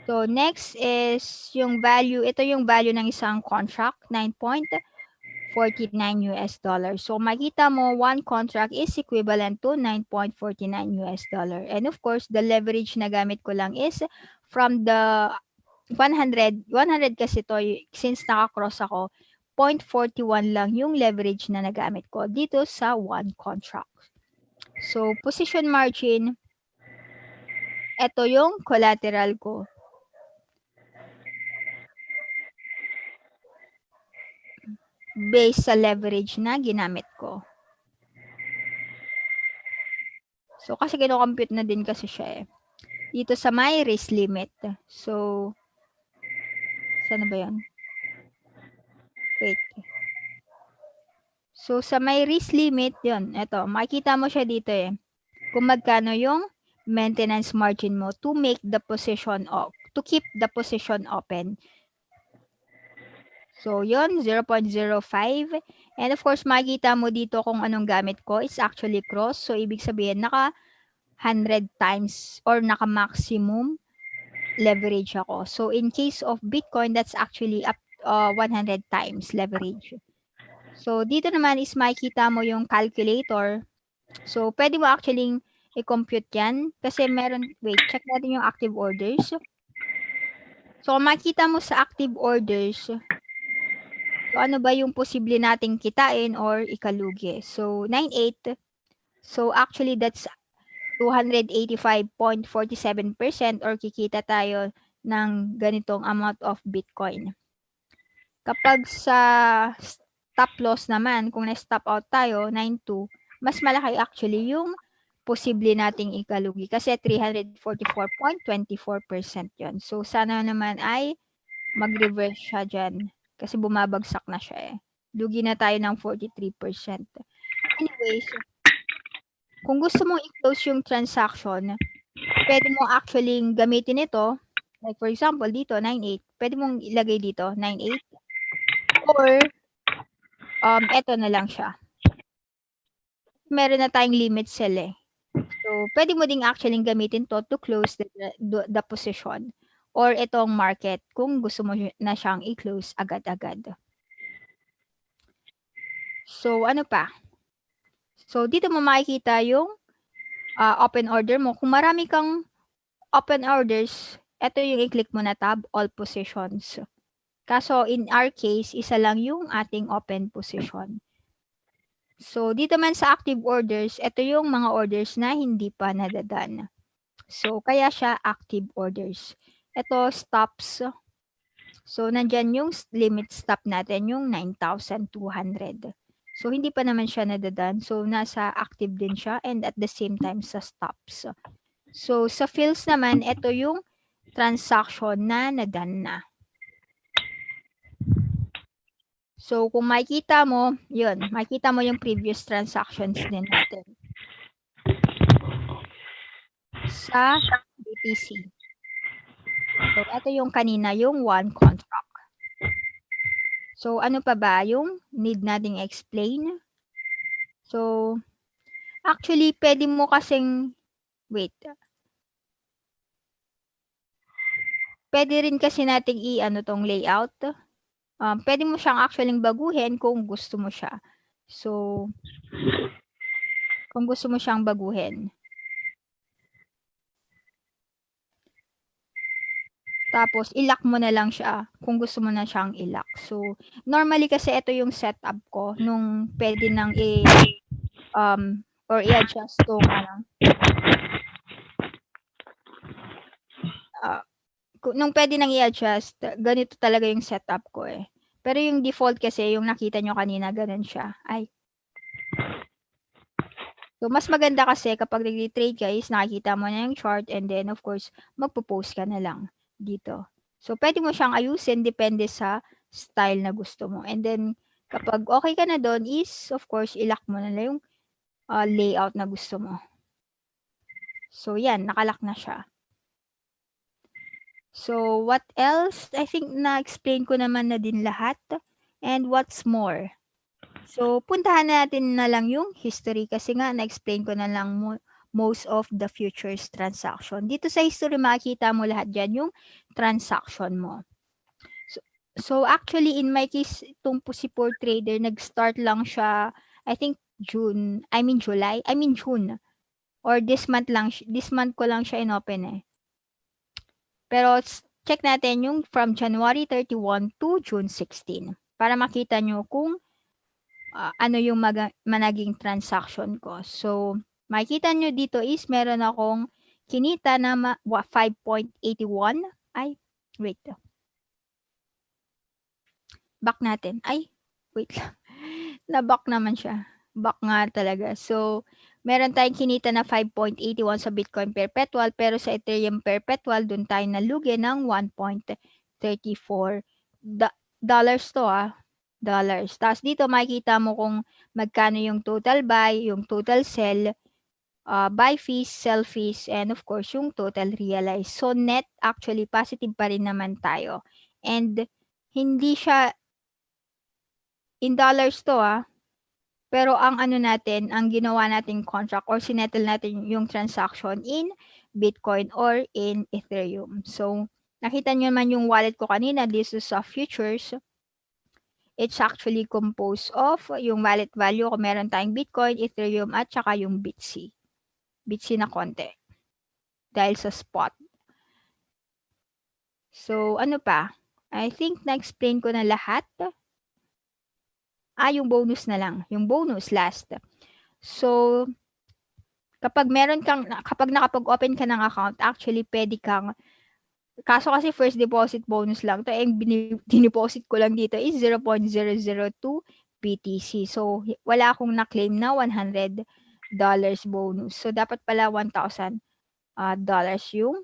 So next is yung value. Ito yung value ng isang contract, 9.49 US dollars. So makita mo, one contract is equivalent to 9.49 US dollar. And of course, the leverage na gamit ko lang is from the 100 kasi to, since naka-cross ako, 0.41 lang yung leverage na nagamit ko dito sa one contract. So, position margin, ito yung collateral ko. Based sa leverage na ginamit ko. So, kasi kino-compute na din kasi siya eh. Dito sa my risk limit. So, saan na ba yun? Wait. So, sa my risk limit, yun. Ito, makikita mo siya dito eh. Kung magkano yung maintenance margin mo to make the position to keep the position open. So, yun, 0.05. And of course, makikita mo dito kung anong gamit ko. It's actually cross. So, ibig sabihin, naka 100 times or naka maximum leverage ako. So, in case of Bitcoin, that's actually up 100 times leverage. So, dito naman is makikita mo yung calculator. So, pwede mo actually i-compute yan. Kasi meron, wait, check natin yung active orders. So, makita mo sa active orders, so ano ba yung posible nating kitain or ikalugi. So, 9.8. So, actually, that's 285.47% or kikita tayo ng ganitong amount of Bitcoin. Kapag sa stop loss naman, kung na-stop out tayo, 9.2, mas malaki actually yung posible nating ikalugi kasi 344.24% yun. So, sana naman ay mag-reverse siya dyan kasi bumabagsak na siya eh. Lugi na tayo ng 43%. Anyways, kung gusto mong i-close yung transaction, pwede mo actually gamitin ito. Like for example, dito, 9.8. Pwede mong ilagay dito, 9.8. Or, eto na lang siya. Meron na tayong limit sell eh. So, pwede mo ding actually gamitin to to close the position. Or itong market kung gusto mo na siyang i-close agad-agad. So, ano pa? So, dito mo makikita yung open order mo. Kung marami kang open orders, ito yung i-click mo na tab, all positions. Kaso, in our case, isa lang yung ating open position. So, dito man sa active orders, ito yung mga orders na hindi pa nadadan. So, kaya siya active orders. Ito, stops. So, nandyan yung limit stop natin, yung 9,200. So, hindi pa naman siya nadadan. So, nasa active din siya and at the same time sa stops. So, sa fills naman, ito yung transaction na nadan na. So, kung makikita mo, yun, makikita mo yung previous transactions din natin sa BTC. So, ito yung kanina, yung one contract. So, ano pa ba yung need nating explain? So, actually, pwede mo kasing, wait. Pwede rin kasi nating i-ano tong layout. Pwede mo siyang actually baguhin kung gusto mo siya. So, kung gusto mo siyang baguhin. Tapos, i-lock mo na lang siya kung gusto mo na siyang i-lock. So, normally kasi ito yung setup ko nung pwede nang or i-adjust tong nung pwede nang i-adjust, ganito talaga yung setup ko eh. Pero yung default kasi, yung nakita nyo kanina, ganun siya. Ay. So, mas maganda kasi kapag nag-trade ka is nakikita mo na yung chart and then of course, magpo-post ka na lang dito. So, pwede mo siyang ayusin depende sa style na gusto mo. And then, kapag okay ka na doon is, of course, i-lock mo na lang yung layout na gusto mo. So, yan, nakalock na siya. So, what else? I think na-explain ko naman na din lahat. And what's more? So, puntahan natin na lang yung history kasi nga na-explain ko na lang most of the futures transaction. Dito sa history makikita mo lahat dyan yung transaction mo. So actually in my case, itong po si Poor Trader, nag-start lang siya, I think June, June. Or this month this month ko lang siya inopen eh. Pero check natin yung from January 31 to June 16 para makita nyo kung ano yung managing transaction ko. So, makikita nyo dito is meron akong kinita na 5.81. Ay, wait. Back natin. Ay, wait lang. Na-back naman siya. Back nga talaga. So, meron tayong kinita na 5.81 sa Bitcoin Perpetual, pero sa Ethereum Perpetual, dun tayo nalugi ng 1.34 dollars to dollars. Tapos dito makikita mo kung magkano yung total buy, yung total sell, buy fees, sell fees, and of course, yung total realize. So, net, actually, positive pa rin naman tayo. And, hindi siya in dollars to pero ang ano natin, ang ginawa nating contract or sinettle natin yung transaction in Bitcoin or in Ethereum. So, nakita nyo naman yung wallet ko kanina, this is a futures. It's actually composed of yung wallet value kung meron tayong Bitcoin, Ethereum, at saka yung BTC. BTC na konti. Dahil sa spot. So, ano pa? I think na-explain ko na lahat. Yung bonus na lang. Yung bonus last. So, kapag nakapag-open ka ng account, actually pwede kang, kaso kasi first deposit bonus lang to, dineposit ko lang dito is 0.002 BTC. So, wala akong na-claim na $100 bonus. So, dapat pala $1,000 yung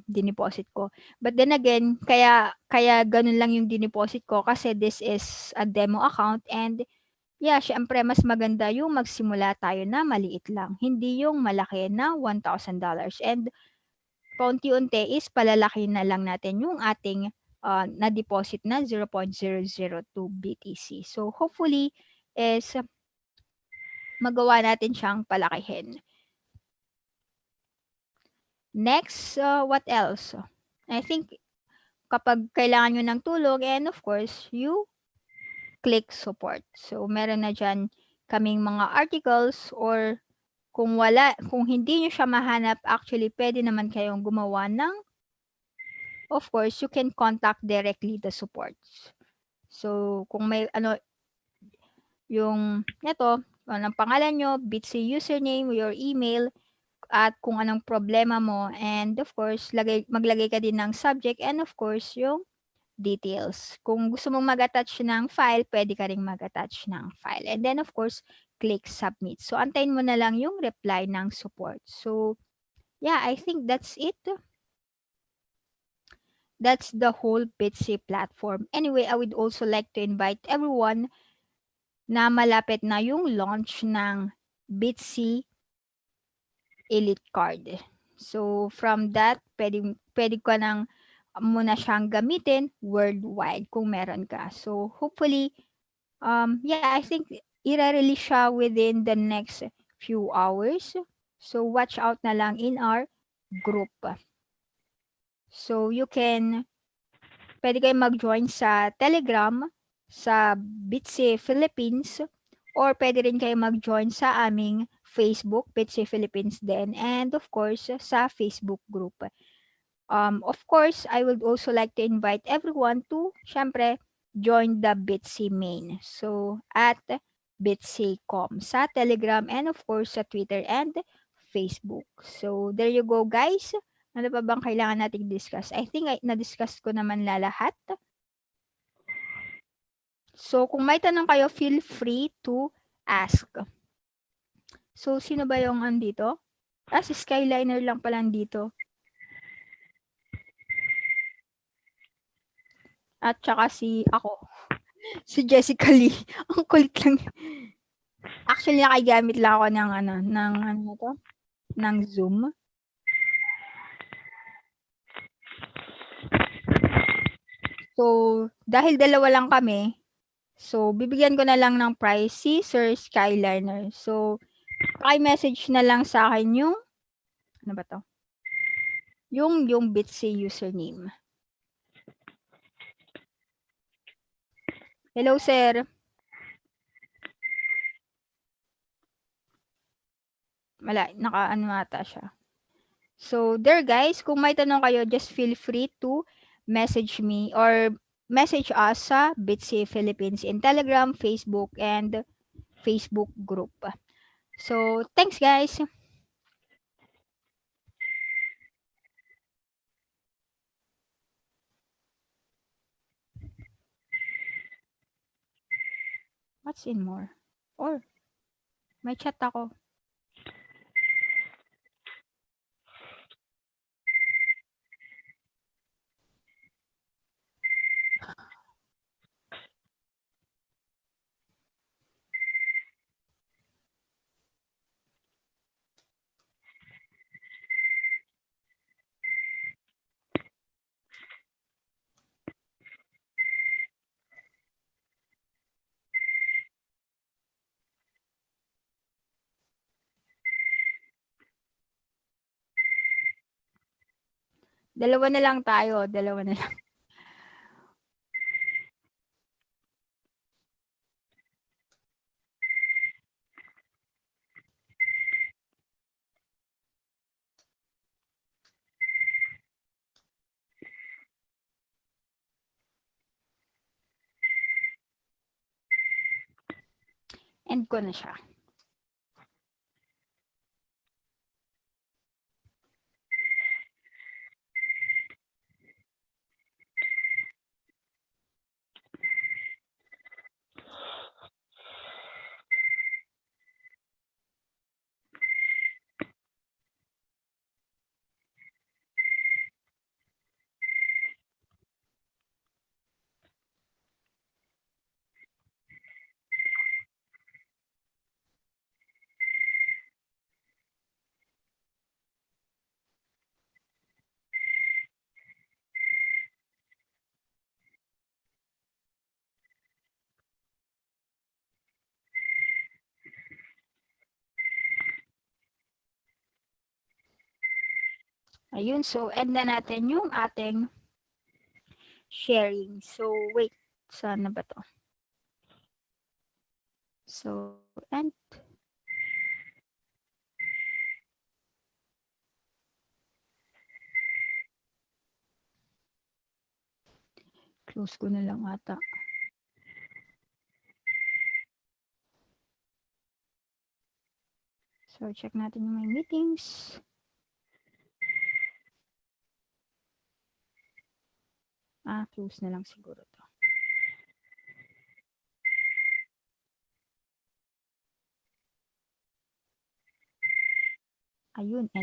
dineposit ko. But then again, kaya ganun lang yung dineposit ko kasi this is a demo account and yeah, syempre mas maganda yung magsimula tayo na maliit lang. Hindi yung malaki na $1,000 and paunti-unti is palalaki na lang natin yung ating na-deposit na 0.002 BTC. So hopefully is magawa natin siyang palakihin. Next, what else? I think kapag kailangan nyo ng tulong and of course, you click support. So, meron na dyan kaming mga articles or kung hindi nyo siya mahanap, actually, pwede naman kayong gumawa ng, of course, you can contact directly the supports. So, kung may yung, anong pangalan nyo, Bitsy username, your email, at kung anong problema mo. And of course, maglagay ka din ng subject and of course, yung details. Kung gusto mong mag-attach ng file, pwede ka ring mag-attach ng file. And then of course, click submit. So, antayin mo na lang yung reply ng support. So, yeah, I think that's it. That's the whole Bitsy platform. Anyway, I would also like to invite everyone na malapit na yung launch ng Bitsy Elite Card. So, from that, pwede ka nang muna siyang gamitin worldwide kung meron ka. So, hopefully, yeah, I think i-release siya within the next few hours. So, watch out na lang in our group. So, pwede kayo mag-join sa Telegram, sa Bitsy Philippines, or pwede rin kayo mag-join sa aming Facebook, Bitsy Philippines din, and of course, sa Facebook group. Of course, I would also like to invite everyone to, syempre, join the Bitsy main. So, at Bitsy.com sa Telegram and of course sa Twitter and Facebook. So, there you go guys. Ano pa bang kailangan nating discuss? I think na-discuss ko naman lahat. So, kung may tanong kayo, feel free to ask. So, sino ba yung andito? Si Skyliner lang pala andito. At saka ako. Si Jessica Lee. Ang kulit lang. Actually, nakagamit lang ako ng Zoom. So, dahil dalawa lang kami, So, bibigyan ko na lang ng price si Sir Skyliner. So, message na lang sa akin yung, ano ba to? Yung Bitsy username. Hello, sir. Naka-ano ata siya. So, there guys, kung may tanong kayo, just feel free to message me or message us sa Bitsy Philippines in Telegram, Facebook, and Facebook group. So, thanks guys. What's in more? Or, may chat ako. Dalawa na lang tayo. Dalawa na lang. End ko na siya. Ayun, so end na natin yung ating sharing. So, wait. Saan na ba to? So, end. Close ko na lang ata. So, check natin yung my meetings. Close na lang siguro to. Ayun,